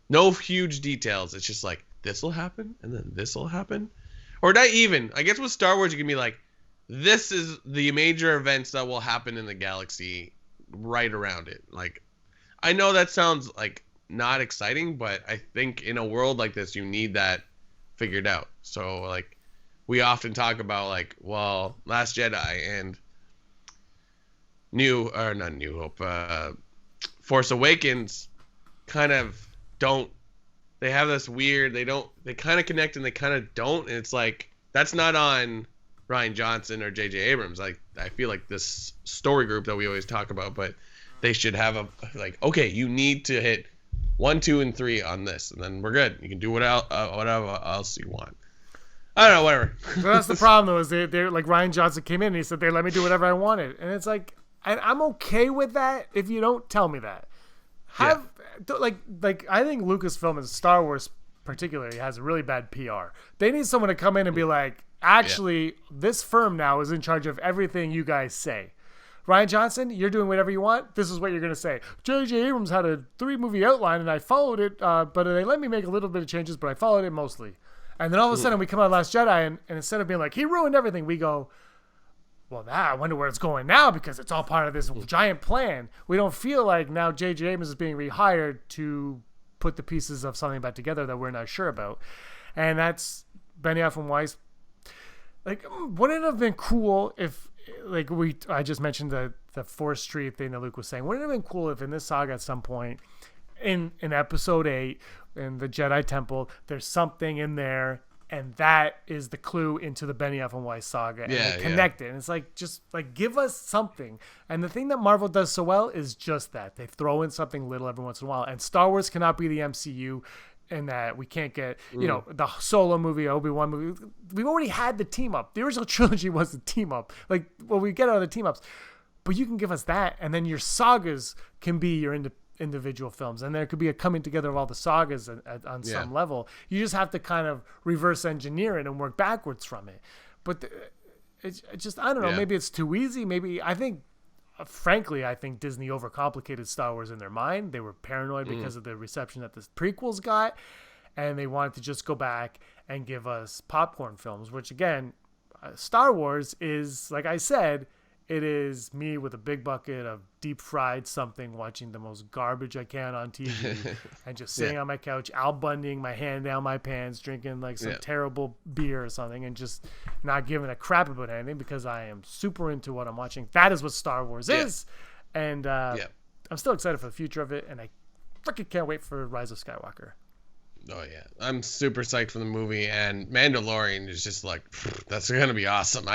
No huge details. It's just this will happen and then this will happen, or not even. I guess with Star Wars you can be this is the major events that will happen in the galaxy right around it. I know that sounds not exciting, but I think in a world like this you need that figured out. So we often talk about Last Jedi and not New Hope, Force Awakens kind of don't. They have this weird. They kind of connect and they kind of don't. And it's that's not on Rian Johnson or J.J. Abrams. I feel this story group that we always talk about, but they should have okay, you need to hit 1, 2, and 3 on this, and then we're good. You can do whatever else you want. I don't know, whatever. Well, that's the problem, though, is they're Rian Johnson came in and he said they let me do whatever I wanted, and it's and I'm okay with that if you don't tell me that. I think Lucasfilm and Star Wars particularly has really bad PR. They need someone to come in and be actually, this firm now is in charge of everything you guys say. Rian Johnson, you're doing whatever you want. This is what you're going to say. J.J. Abrams had a 3-movie outline, and I followed it, but they let me make a little bit of changes, but I followed it mostly. And then all of a sudden, we come out Last Jedi, and instead of being he ruined everything, we go, well, I wonder where it's going now, because it's all part of this giant plan. We don't feel now J.J. Abrams is being rehired to put the pieces of something back together that we're not sure about. And that's Benioff and Weiss. Wouldn't it have been cool if... I just mentioned the 4th Street thing that Luke was saying. Wouldn't it have been cool if in this saga at some point in Episode 8 in the Jedi Temple, there's something in there, and that is the clue into the Benioff and Weiss saga, and they connect it. And it's just give us something. And the thing that Marvel does so well is just that. They throw in something little every once in a while. And Star Wars cannot be the MCU. in that we can't get, the Solo movie, Obi-Wan movie. We've already had the team up. The original trilogy was the team up. Like, well, we get out of the team ups. But you can give us that, and then your sagas can be your individual films, and there could be a coming together of all the sagas on some level. You just have to kind of reverse engineer it and work backwards from it. But it's just, I don't know, maybe it's too easy. Maybe, frankly, I think Disney overcomplicated Star Wars in their mind. They were paranoid because of the reception that the prequels got, and they wanted to just go back and give us popcorn films, which, again, Star Wars is, like I said, it is me with a big bucket of deep fried something, watching the most garbage I can on TV, and just sitting on my couch, Al Bundying my hand down my pants, drinking like some terrible beer or something, and just not giving a crap about anything because I am super into what I'm watching. That is what Star Wars is. And I'm still excited for the future of it, and I freaking can't wait for Rise of Skywalker. Oh yeah, I'm super psyched for the movie, and Mandalorian is just like, that's gonna be awesome.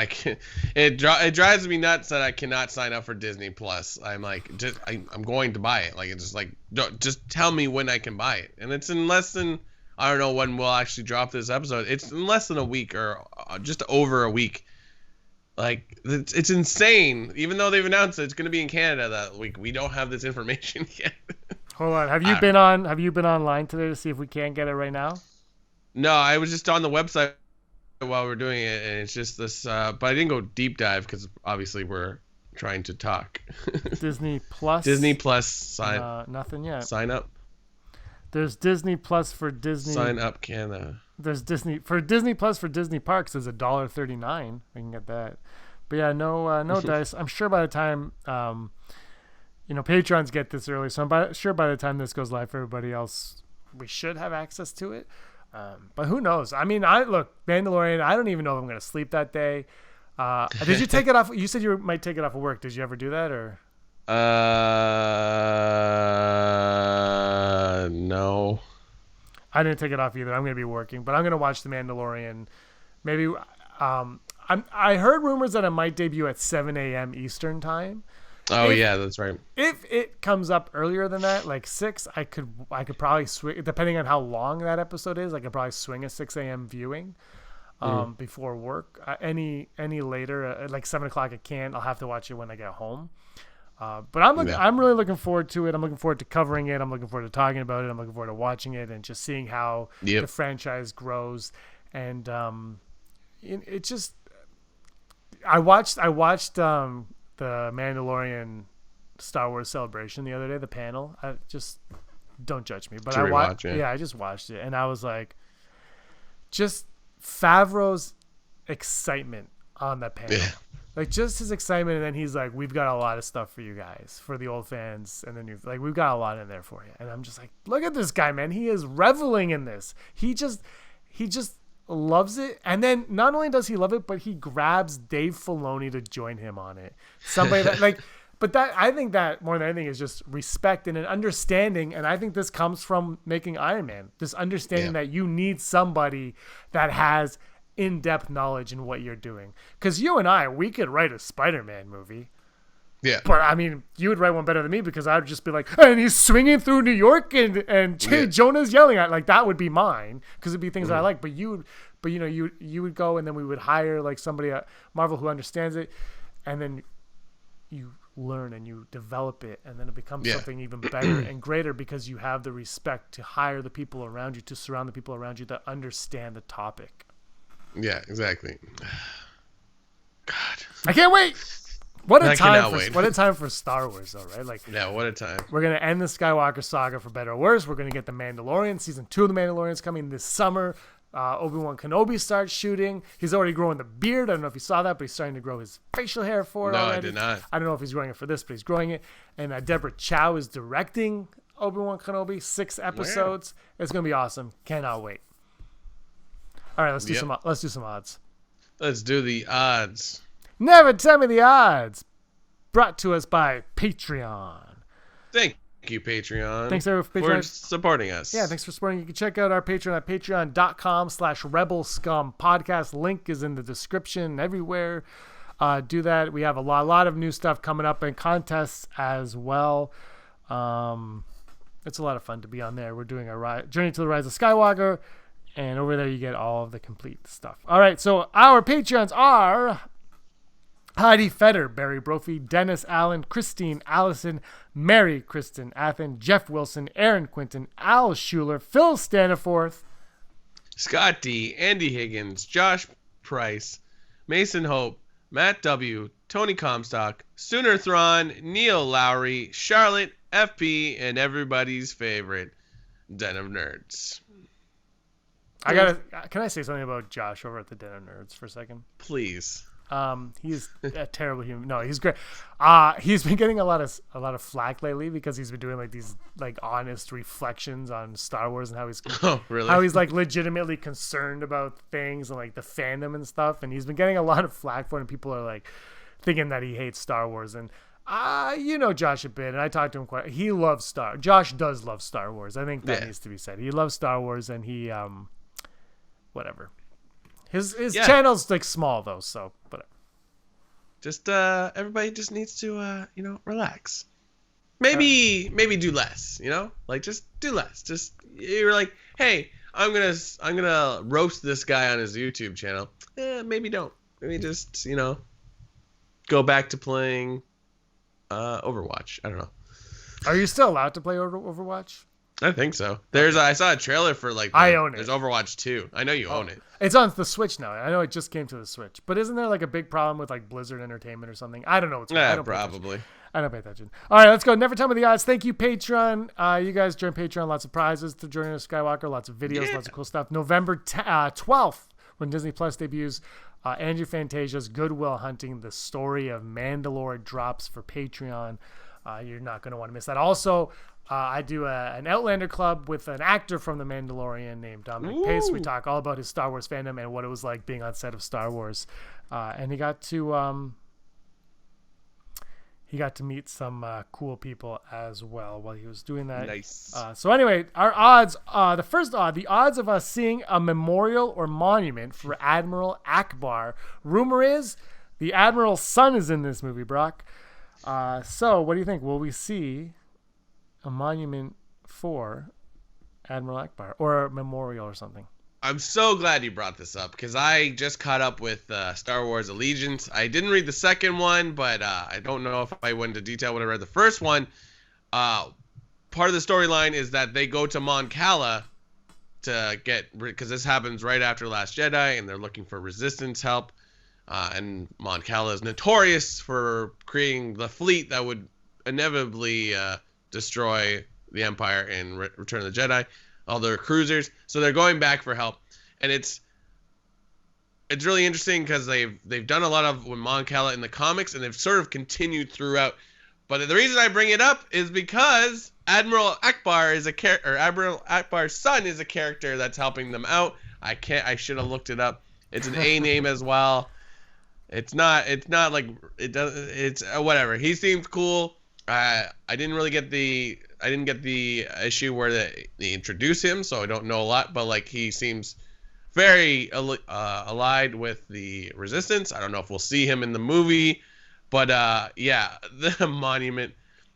It drives me nuts that I cannot sign up for Disney Plus. I'm like, I'm going to buy it. Like, it's just like, just tell me when I can buy it, and it's in less than, I don't know when we'll actually drop this episode. It's in less than a week, or just over a week. Like, it's insane. Even though they've announced it's gonna be in Canada that week, we don't have this information yet. Hold on. Have you been online today to see if we can get it right now? No, I was just on the website while we're doing it, and it's just this. But I didn't go deep dive because obviously we're trying to talk. Disney Plus. Disney Plus sign. Nothing yet. Sign up. There's Disney Plus for Disney. Sign up, Canada. There's Disney Plus for Disney Parks is $1.39. I can get that. But yeah, no dice. I'm sure by the time Patrons get this early, so I'm sure by the time this goes live for everybody else, we should have access to it. But who knows? I mean, Mandalorian, I don't even know if I'm going to sleep that day. Did you take it off? You said you might take it off of work. Did you ever do that, or? No. I didn't take it off either. I'm going to be working, but I'm going to watch The Mandalorian. Maybe, I heard rumors that it might debut at 7 a.m. Eastern time. Oh, yeah, that's right. If it comes up earlier than that, like 6, I could probably swing, depending on how long that episode is, I could probably swing a 6 a.m. viewing before work. Any later, like 7 o'clock, I can't. I'll have to watch it when I get home. But I'm really looking forward to it. I'm looking forward to covering it. I'm looking forward to talking about it. I'm looking forward to watching it and just seeing how the franchise grows. And it just, I watched the Mandalorian Star Wars Celebration the other day, the panel. I just, don't judge me, but I watched it. Yeah, I just watched it, and I was like, just Favreau's excitement on that panel. Yeah. Like, just his excitement, and then he's like, we've got a lot of stuff for you guys, for the old fans, and then we've got a lot in there for you. And I'm just like, look at this guy, man. He is reveling in this. He just loves it. And then not only does he love it, but he grabs Dave Filoni to join him on it. Somebody that but that, I think that more than anything is just respect and an understanding. And I think this comes from making Iron Man, this understanding that you need somebody that has in-depth knowledge in what you're doing. Because you and we could write a Spider-Man movie. Yeah. But I meyou would write one better than me, because I would just be like, and he's swinging through New York and Jonah's yelling at, like, that would be mine, because it'd be things that I like. But you would go, and then we would hire like somebody at Marvel who understands it, and then you learn and you develop it, and then it becomes something even better and greater, because you have the respect to hire the people around you, to surround the people around you that understand the topic. Yeah, exactly. God, I can't wait. What a time for Star Wars, though, right? Like, yeah, what a time. We're gonna end the Skywalker saga for better or worse. We're gonna get the Mandalorian. Season 2 of the Mandalorian's coming this summer. Obi-Wan Kenobi starts shooting. He's already growing the beard. I don't know if you saw that, but he's starting to grow his facial hair for it already. No, I did not. I don't know if he's growing it for this, but he's growing it. And Deborah Chow is directing Obi-Wan Kenobi, 6 episodes. Wow. It's gonna be awesome. Cannot wait. All right, let's do some odds. Let's do the odds. Never tell me the odds. Brought to us by Patreon. Thank you, Patreon. Thanks for supporting us. Yeah, thanks for supporting. You can check out our Patreon at patreon.com/Rebel Scum Podcast. Link is in the description everywhere. Do that. We have a lot of new stuff coming up, and contests as well. it's a lot of fun to be on there. We're doing our Journey to the Rise of Skywalker, and over there you get all of the complete stuff. All right, so our Patreons are Heidi Fetter, Barry Brophy, Dennis Allen, Christine Allison, Mary Kristen Athen, Jeff Wilson, Aaron Quinton, Al Schuler, Phil Staniforth, Scott D, Andy Higgins, Josh Price, Mason Hope, Matt W, Tony Comstock, Sooner Thrawn, Neil Lowry, Charlotte, FP, and everybody's favorite, Den of Nerds. Can I say something about Josh over at the Den of Nerds for a second? Please. He's a terrible human. No, he's great. He's been getting a lot of flack lately because he's been doing like these like honest reflections on Star Wars and how he's like legitimately concerned about things and like the fandom and stuff. And he's been getting a lot of flack for it. And people are like thinking that he hates Star Wars. And Josh a bit, and I talked to him quite. He loves Josh does love Star Wars. I think that needs to be said. He loves Star Wars, and he whatever. His channel's like small though, so whatever. Just everybody just needs to relax. Maybe do less, like just do less. Just you're like, hey, I'm gonna roast this guy on his YouTube channel. Maybe don't. Maybe just go back to playing Overwatch. I don't know. Are you still allowed to play Overwatch? I think so. I saw a trailer for I own it. There's Overwatch 2. I know you own it. It's on the Switch now. I know it just came to the Switch. But isn't there like a big problem with like Blizzard Entertainment or something? I don't know what's going on. Probably. I don't pay attention. All right, let's go. Never Time with the Odds. Thank you, Patreon. You guys join Patreon. Lots of prizes to Journey to Skywalker. Lots of videos. Lots of cool stuff. November 12th, when Disney Plus debuts, Andrew Fantasia's Good Will Hunting, the story of Mandalore drops for Patreon. You're not going to want to miss that. Also, I do an Outlander club with an actor from The Mandalorian named Dominic Pace. We talk all about his Star Wars fandom and what it was like being on set of Star Wars. And he got to meet some cool people as well while he was doing that. Nice. So anyway, our odds, the odds of us seeing a memorial or monument for Admiral Akbar. Rumor is the Admiral's son is in this movie, Brock. So what do you think? Will we see a monument for Admiral Akbar or a memorial or something? I'm so glad you brought this up because I just caught up with Star Wars Allegiance. I didn't read the second one, but I don't know if I went into detail when I read the first one. Part of the storyline is that they go to Mon Cala to because this happens right after Last Jedi, and they're looking for Resistance help. And Mon Cala is notorious for creating the fleet that would inevitably destroy the Empire in Return of the Jedi, all their cruisers. So they're going back for help, and it's really interesting because they've done a lot of with Mon Cala in the comics, and they've sort of continued throughout. But the reason I bring it up is because Admiral Akbar is Admiral Akbar's son is a character that's helping them out. I should have looked it up. It's an A name as well. It's not like it does. It's whatever. He seems cool. I didn't get the issue where they introduce him, so I don't know a lot. But like he seems very allied with the Resistance. I don't know if we'll see him in the movie, but the monument.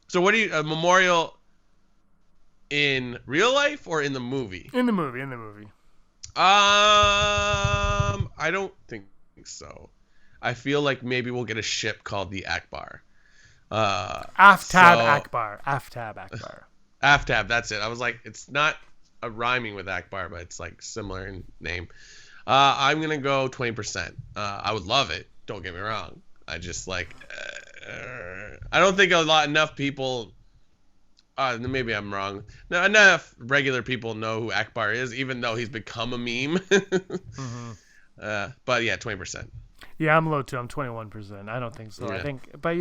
So what do you a memorial in real life or in the movie? In the movie. I don't think so. I feel like maybe we'll get a ship called the Akbar. Aftab Akbar. Aftab, that's it. I was like, it's not a rhyming with Akbar, but it's like similar in name. I'm gonna go 20%. I would love it. Don't get me wrong. I just like, I don't think enough people. Maybe I'm wrong. No, enough regular people know who Akbar is, even though he's become a meme. But yeah, 20%. Yeah, I'm low too. I'm 21%. I don't think so. Yeah. I think, but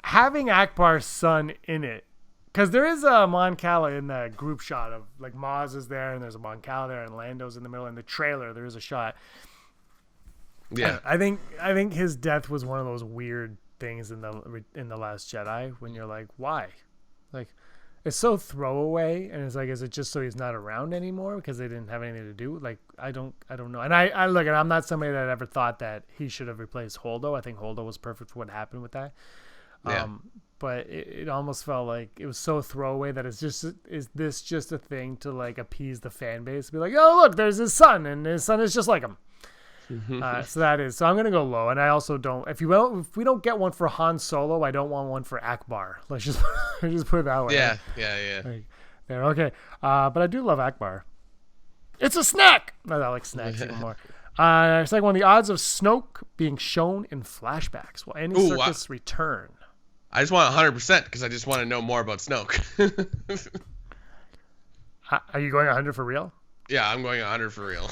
having Akbar's son in it, because there is a Mon Cala in the group shot of like Maz is there and there's a Mon Cala there and Lando's in the middle. In the trailer, there is a shot. Yeah, I think his death was one of those weird things in the Last Jedi when you're like, why? Like, it's so throwaway, and it's like, is it just so he's not around anymore because they didn't have anything to do? Like, I don't know. And I look, and I'm not somebody that ever thought that he should have replaced Holdo. I think Holdo was perfect for what happened with that. Yeah. but it almost felt like it was so throwaway that is this just a thing to like appease the fan base? Be like, oh look, there's his son, and his son is just like him. So I'm gonna go low, and I also don't. If we don't get one for Han Solo, I don't want one for Akbar. Let's just put it that way. Yeah, right? yeah. Like, there, okay. But I do love Akbar. It's a snack. I like snacks even more. Second one, the odds of Snoke being shown in flashbacks. Will Andy Serkis return? I just want 100% because I just want to know more about Snoke. Are you going 100 for real? Yeah, I'm going 100 for real.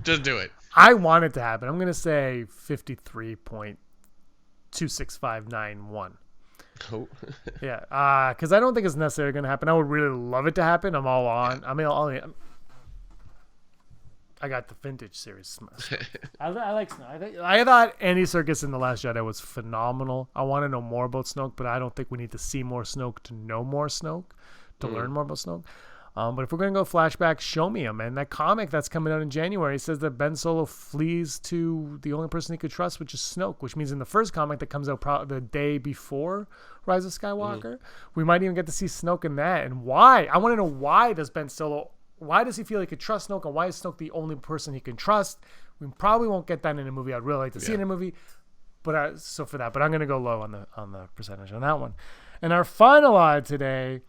Just do it. I want it to happen. I'm going to say 53.26591. Oh. Yeah, because I don't think it's necessarily going to happen. I would really love it to happen. I'm all on. Yeah. I mean, I got the vintage series. I like Snoke. I thought Andy Serkis in The Last Jedi was phenomenal. I want to know more about Snoke, but I don't think we need to see more Snoke to know more Snoke, to learn more about Snoke. But if we're going to go flashback, show me him. And that comic that's coming out in January says that Ben Solo flees to the only person he could trust, which is Snoke, which means in the first comic that comes out the day before Rise of Skywalker, we might even get to see Snoke in that. And why? I want to know why does he feel he could trust Snoke, and why is Snoke the only person he can trust? We probably won't get that in a movie. I'd really like to see it in a movie. But I'm going to go low on the percentage on that one. And our final odd today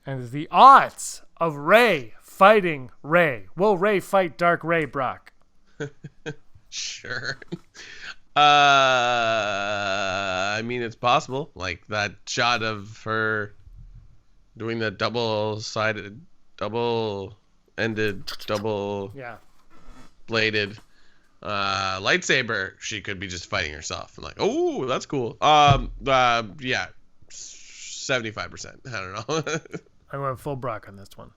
is the odds of Rey fighting Rey. Will Rey fight Dark Rey, Brock? Sure. I mean, it's possible. Like that shot of her doing the double-bladed, lightsaber. She could be just fighting herself. I'm like, oh, that's cool. Yeah, 75%. I don't know. I went full Brock on this one.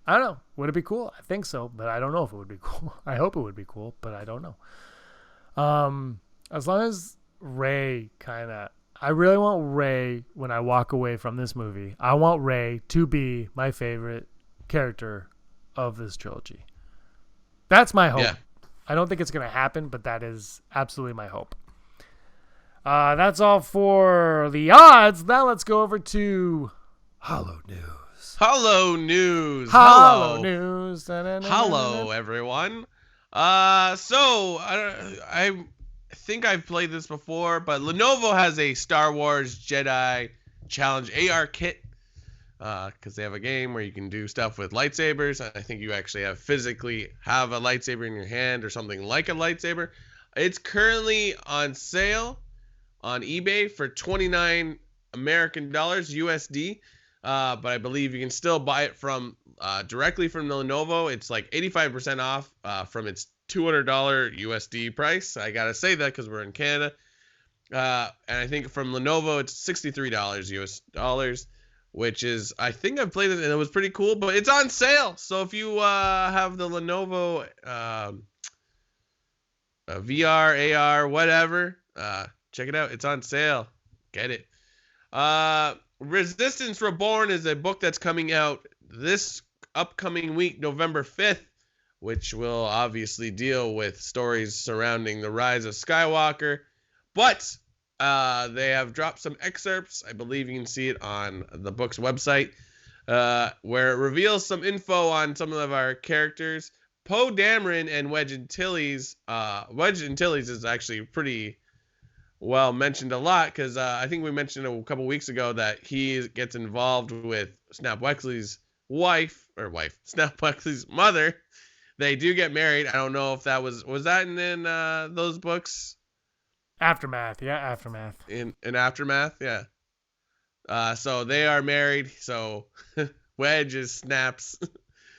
I don't know. Would it be cool? I think so, but I don't know if it would be cool. I hope it would be cool, but I don't know. As long as Rey I really want Rey, when I walk away from this movie, I want Rey to be my favorite character of this trilogy. That's my hope. Yeah. I don't think it's going to happen, but that is absolutely my hope. That's all for the odds. Now let's go over to Hollow News. Hello, news. Hello, news. Hello, everyone. So I think I've played this before, but Lenovo has a Star Wars Jedi Challenge AR kit, because they have a game where you can do stuff with lightsabers. I think you actually physically have a lightsaber in your hand or something like a lightsaber. It's currently on sale on eBay for $29 American USD. But I believe you can still buy it from directly from the Lenovo. It's like 85% off from its $200 USD price. I gotta say that because we're in Canada. And I think from Lenovo it's $63 US dollars, which is, I think I've played it and it was pretty cool. But it's on sale, so if you have the Lenovo VR, AR, whatever, check it out. It's on sale. Get it. Resistance Reborn is a book that's coming out this upcoming week, November 5th, which will obviously deal with stories surrounding the Rise of Skywalker. But they have dropped some excerpts. I believe you can see it on the book's website, where it reveals some info on some of our characters. Poe Dameron and Wedge Antilles. Wedge Antilles is actually pretty well mentioned a lot, because I think we mentioned a couple weeks ago that he gets involved with Snap Wexley's Snap Wexley's mother. They do get married. I don't know if that was that in those books? Aftermath. In Aftermath, yeah. So they are married. So Wedge is Snap's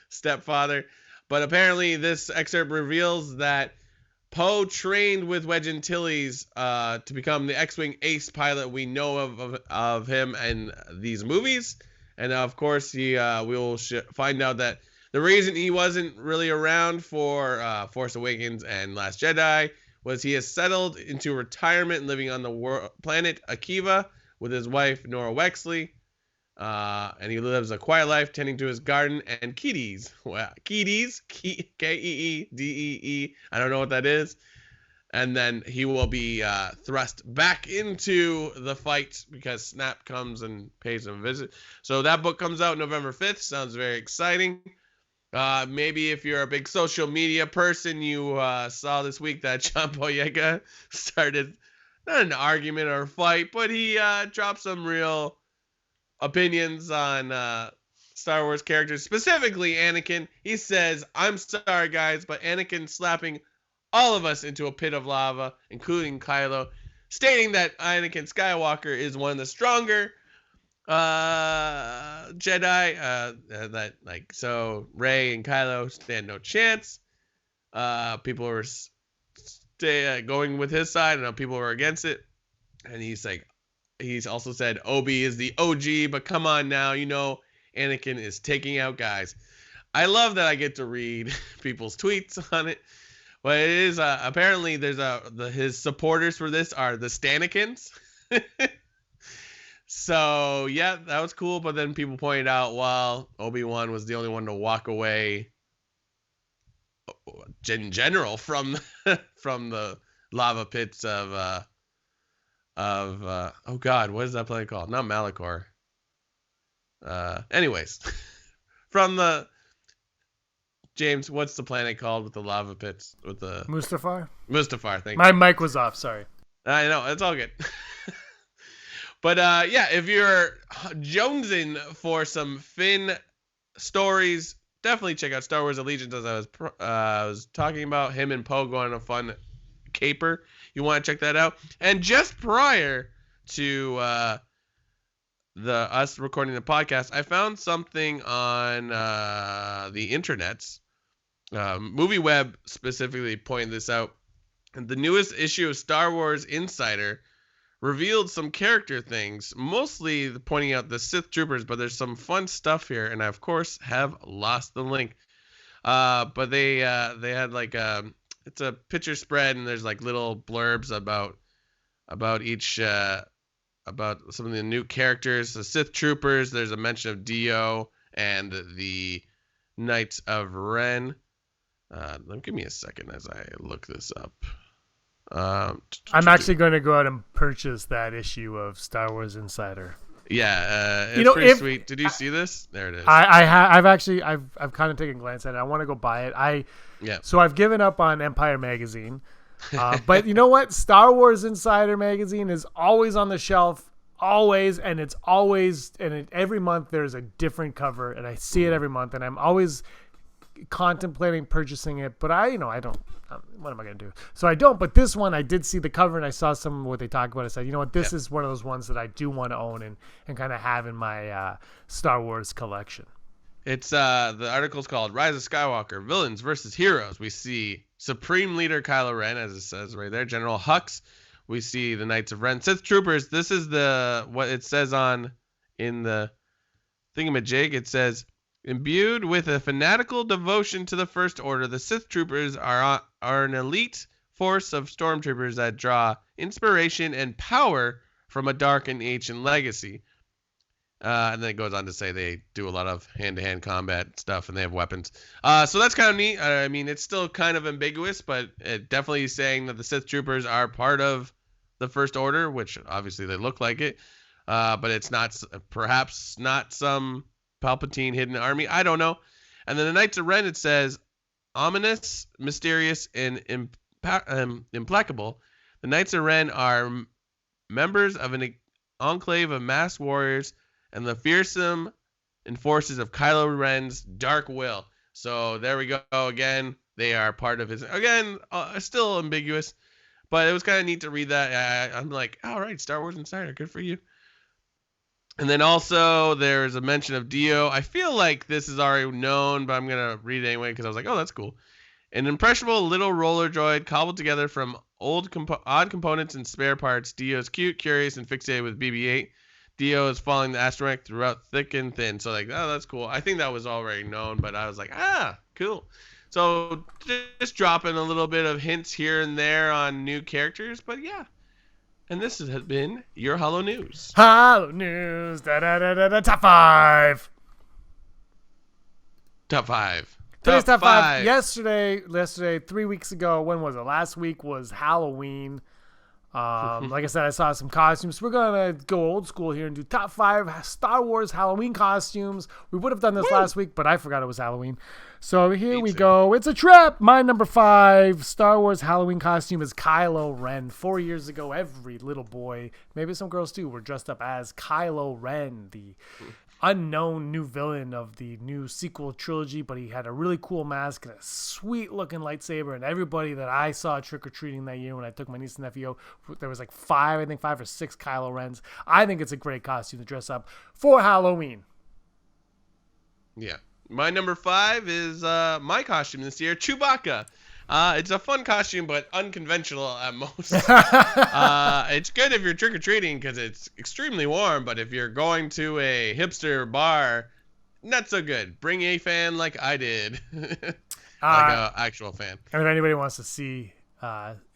stepfather. But apparently this excerpt reveals that Poe trained with Wedge Antilles to become the X-Wing ace pilot we know of him in these movies. And of course, we will find out that the reason he wasn't really around for Force Awakens and Last Jedi was he has settled into retirement, living on the planet Akiva with his wife Nora Wexley. And he lives a quiet life tending to his garden and Keedees. Well, Keedees, Keedeee. I don't know what that is. And then he will be thrust back into the fight because Snap comes and pays him a visit. So that book comes out November 5th. Sounds very exciting. Maybe if you're a big social media person, you saw this week that John Boyega started not an argument or a fight, but he dropped some real opinions on Star Wars characters, specifically Anakin. He says, "I'm sorry, guys, but Anakin slapping all of us into a pit of lava, including Kylo," stating that Anakin Skywalker is one of the stronger Jedi. So Rey and Kylo stand no chance. People were going with his side, and people were against it. And he's also said Obi is the OG, but come on now, Anakin is taking out guys. I love that I get to read people's tweets on it. But it is apparently there's his supporters for this are the Stanikins. So yeah, that was cool. But then people pointed out, well, Obi-Wan was the only one to walk away in general from the lava pits of oh god, what is that planet called? Not Malachor. Anyways, from the James, what's the planet called with the lava pits? With the Mustafar? Mustafar, thank you. My mic was off, sorry. I know, it's all good. But yeah, if you're jonesing for some Finn stories, definitely check out Star Wars Allegiance, as I was talking about. Him and Poe going on a fun caper. You want to check that out. And just prior to us recording the podcast, I found something on the internets. MovieWeb specifically pointed this out. And the newest issue of Star Wars Insider revealed some character things, mostly pointing out the Sith Troopers, but there's some fun stuff here, and I, of course, have lost the link. But they had it's a picture spread, and there's like little blurbs about each about some of the new characters, the Sith Troopers. There's a mention of Dio and the Knights of Ren. Give me a second as I look this up. I'm actually going to go out and purchase that issue of Star Wars Insider. Yeah, it's pretty sweet. Did you see this? There it is. I've kind of taken a glance at it. I want to go buy it. So I've given up on Empire Magazine, but you know what? Star Wars Insider Magazine is always on the shelf, always, and it's always every month there's a different cover, and I see it every month, and I'm always contemplating purchasing it, but I don't. What am I going to do? So I don't, but this one I did see the cover and I saw some what they talk about. I said, you know what, this is one of those ones that I do want to own and kind of have in my Star Wars collection. It's the article's called Rise of Skywalker, Villains versus Heroes. We see Supreme Leader Kylo Ren, as it says right there, General Hux. We see the Knights of Ren, Sith Troopers. This is what it says in the thingamajig. It says, imbued with a fanatical devotion to the First Order, the Sith Troopers are an elite force of stormtroopers that draw inspiration and power from a dark and ancient legacy. And then it goes on to say they do a lot of hand-to-hand combat stuff and they have weapons. So that's kind of neat. I mean, it's still kind of ambiguous, but it definitely is saying that the Sith Troopers are part of the First Order, which obviously they look like it. But it's perhaps not some Palpatine hidden army. I don't know. And then the Knights of Ren, it says, ominous, mysterious, and implacable. The Knights of Ren are members of an enclave of masked warriors and the fearsome enforcers of Kylo Ren's dark will. So there we go again. They are part of his, again, still ambiguous, but it was kind of neat to read that. I'm like, all right, Star Wars Insider, good for you. And then also there's a mention of Dio. I feel like this is already known, but I'm going to read it anyway because I was like, oh, that's cool. An impressionable little roller droid cobbled together from odd components and spare parts. Dio is cute, curious, and fixated with BB-8. Dio is following the astromech throughout thick and thin. So like, oh, that's cool. I think that was already known, but I was like, cool. So just dropping a little bit of hints here and there on new characters, but yeah. And this has been your Hollow News. Hollow News. Da, da, da, da, da, top 5. Top 5. Today's top five. Yesterday, 3 weeks ago, when was it? Last week was Halloween. Like I said, I saw some costumes. We're going to go old school here and do top 5 Star Wars Halloween costumes. We would have done this last week, but I forgot it was Halloween. So here we go. It's a trip. My number 5 Star Wars Halloween costume is Kylo Ren. 4 years ago, every little boy, maybe some girls too, were dressed up as Kylo Ren, the unknown new villain of the new sequel trilogy, but he had a really cool mask and a sweet looking lightsaber, and everybody that I saw trick-or-treating that year when I took my niece and nephew, there was like 5 or 6 Kylo Rens. I think it's a great costume to dress up for Halloween. Yeah. My number 5 is my costume this year, Chewbacca. It's a fun costume, but unconventional at most. It's good if you're trick-or-treating because it's extremely warm, but if you're going to a hipster bar, not so good. Bring a fan like I did. Like an actual fan. And if anybody wants to see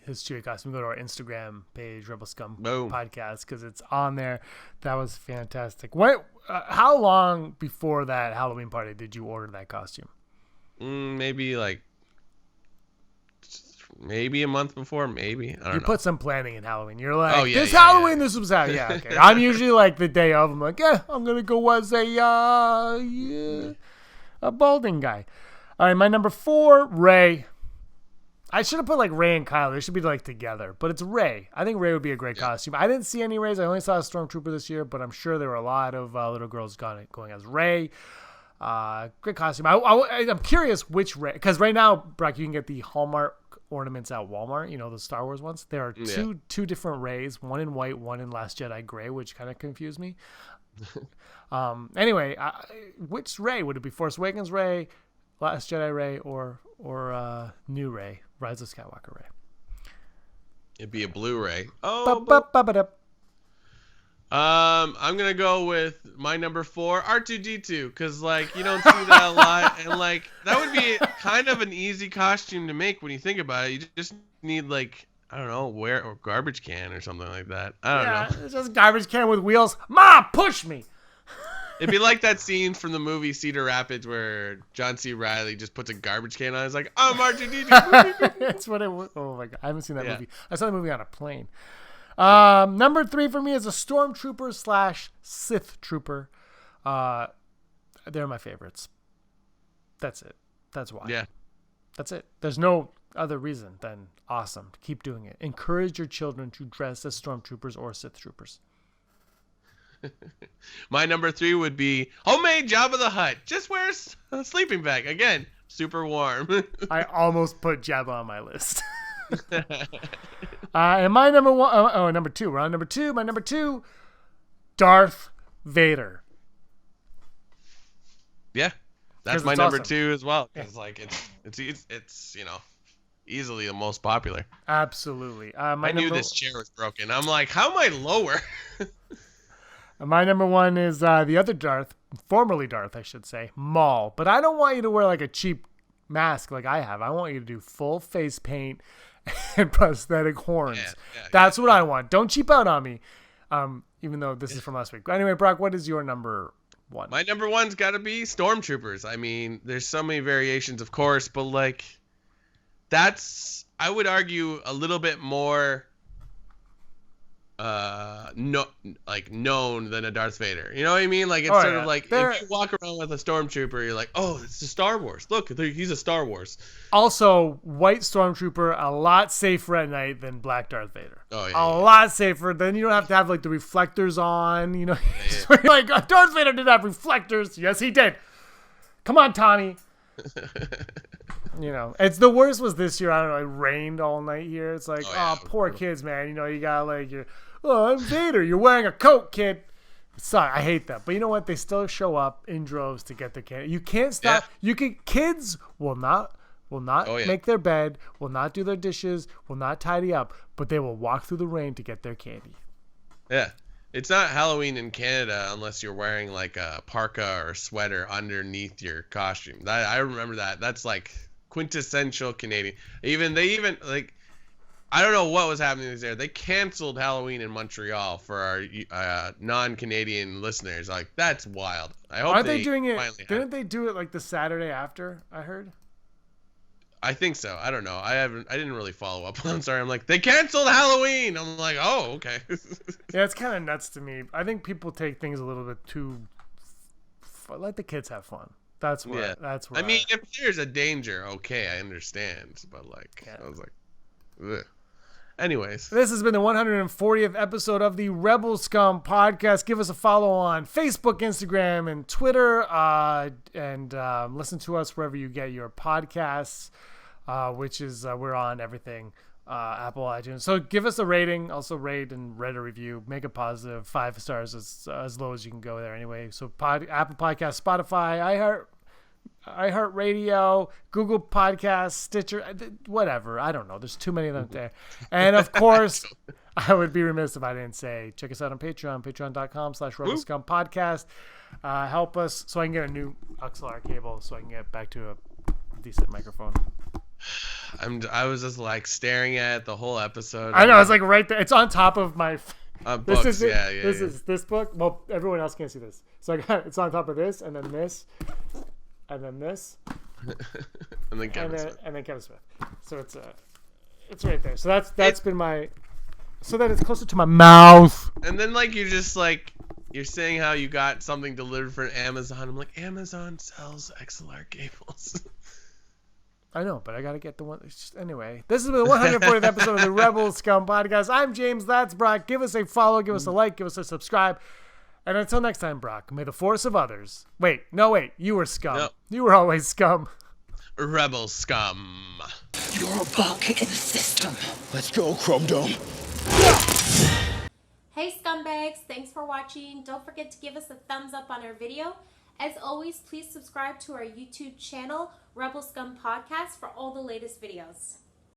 his Chewie costume, go to our Instagram page, Rebel Scum Podcast, because it's on there. That was fantastic. How long before that Halloween party did you order that costume? Maybe a month before, maybe. I don't know. Put some planning in Halloween. You're like, Halloween, this was happening. Yeah, okay. I'm usually like the day of. I'm like, I'm going to go as a balding guy. All right, my number 4, Rey. I should have put like Rey and Kylo. They should be like together, but it's Rey. I think Rey would be a great costume. I didn't see any Reys. I only saw a Stormtrooper this year, but I'm sure there were a lot of little girls going as Rey. Great costume. I'm curious which Rey, because right now, Brock, you can get the Hallmark ornaments at Walmart. You know, the Star Wars ones. There are two different Reys, one in white, one in Last Jedi gray, which kind of confused me. Anyway, which Rey would it be? Force Awakens Rey, Last Jedi Rey, or new Rey, Rise of Skywalker Rey? It'd be a Blu-ray. I'm gonna go with my number 4, R2-D2, because you don't see that a lot, and that would be kind of an easy costume to make when you think about it. You just need I don't know, or garbage can or something like that. I don't know. It's just garbage can with wheels. Ma, push me. It'd be like that scene from the movie Cedar Rapids where John C. Reilly just puts a garbage can on. He's like, I'm R2-D2. That's what it was. Oh my god, I haven't seen that movie. I saw the movie on a plane. Number 3 for me is a Stormtrooper / Sith Trooper. They're my favorites. That's it. That's why. Yeah. That's it. There's no other reason than awesome. Keep doing it. Encourage your children to dress as Stormtroopers or Sith Troopers. My number 3 would be homemade Jabba the Hutt. Just wear a sleeping bag. Again, super warm. I almost put Jabba on my list. And my number 1, number 2. We're on number 2. My number 2, Darth Vader. Yeah, that's my number awesome. 2 as well. Because it's easily the most popular. Absolutely. I knew this chair was broken. I'm like, how am I lower? My number 1 is the other Darth, formerly Darth, I should say, Maul. But I don't want you to wear a cheap mask like I have. I want you to do full face paint and prosthetic horns. That's what I want. Don't cheap out on me. Even though this is from last week. Anyway, Brock, what is your number 1? My number 1's got to be Stormtroopers. I mean, there's so many variations, of course, but that's, I would argue, a little bit more known than a Darth Vader. You know what I mean? It's sort of if you walk around with a Stormtrooper, you're like, oh, it's a Star Wars. Look, he's a Star Wars. Also, white Stormtrooper, a lot safer at night than black Darth Vader. Oh, yeah. A lot safer. Then you don't have to have the reflectors on. You know, Darth Vader didn't have reflectors. Yes, he did. Come on, Tommy. It's the worst was this year. I don't know. It rained all night here. It's poor kids, man. You got I'm Vader. You're wearing a coat, kid. Sorry, I hate that. But you know what? They still show up in droves to get their candy. You can't stop. Yeah. Kids will not make their bed, will not do their dishes, will not tidy up, but they will walk through the rain to get their candy. Yeah. It's not Halloween in Canada unless you're wearing a parka or sweater underneath your costume. I remember that. That's quintessential Canadian. I don't know what was happening there. They canceled Halloween in Montreal for our non-Canadian listeners. Like, that's wild. I hope Aren't they doing it? Finally Didn't they do it like the Saturday after? I heard. I think so. I don't know. I didn't really follow up. I'm sorry. I'm like, they canceled Halloween. I'm like, oh, okay. Yeah, it's kind of nuts to me. I think people take things a little bit too. Let the kids have fun. That's where. Yeah. That's where. I mean, if there's a danger, okay, I understand. But like, I was like, ugh. Anyways, this has been the 140th episode of the Rebel Scum Podcast. Give us a follow on Facebook, Instagram, and Twitter, and listen to us wherever you get your podcasts, which is we're on everything, Apple, iTunes. So give us a rating, also rate and write a review. Make it positive, 5 stars as low as you can go there anyway. So Apple Podcasts, Spotify, iHeartRadio, Google Podcasts, Stitcher, whatever. I don't know. There's too many of them there. And of course, I would be remiss if I didn't say, check us out on Patreon, patreon.com/Rebel Scum Podcast. Help us so I can get a new XLR cable so I can get back to a decent microphone. I was just like staring at it the whole episode. I know. It's like right there. It's on top of my books. This is this book. Well, everyone else can't see this. So it's on top of this, and then this. And then this, and then Kevin Smith. So it's right there. So that's been my, so that it's closer to my mouth. And then like you're saying how you got something delivered for Amazon. I'm like, Amazon sells XLR cables. I know, but I gotta get the one. Anyway, this has been the 140th episode of the Rebel Scum Podcast. I'm James. That's Brock. Give us a follow. Give us a like. Give us a subscribe. And until next time, Brock, may the force of others... Wait, you were scum. No. You were always scum. Rebel scum. You're a bug in the system. Let's go, Chrome Dome. Hey, scumbags. Thanks for watching. Don't forget to give us a thumbs up on our video. As always, please subscribe to our YouTube channel, Rebel Scum Podcast, for all the latest videos.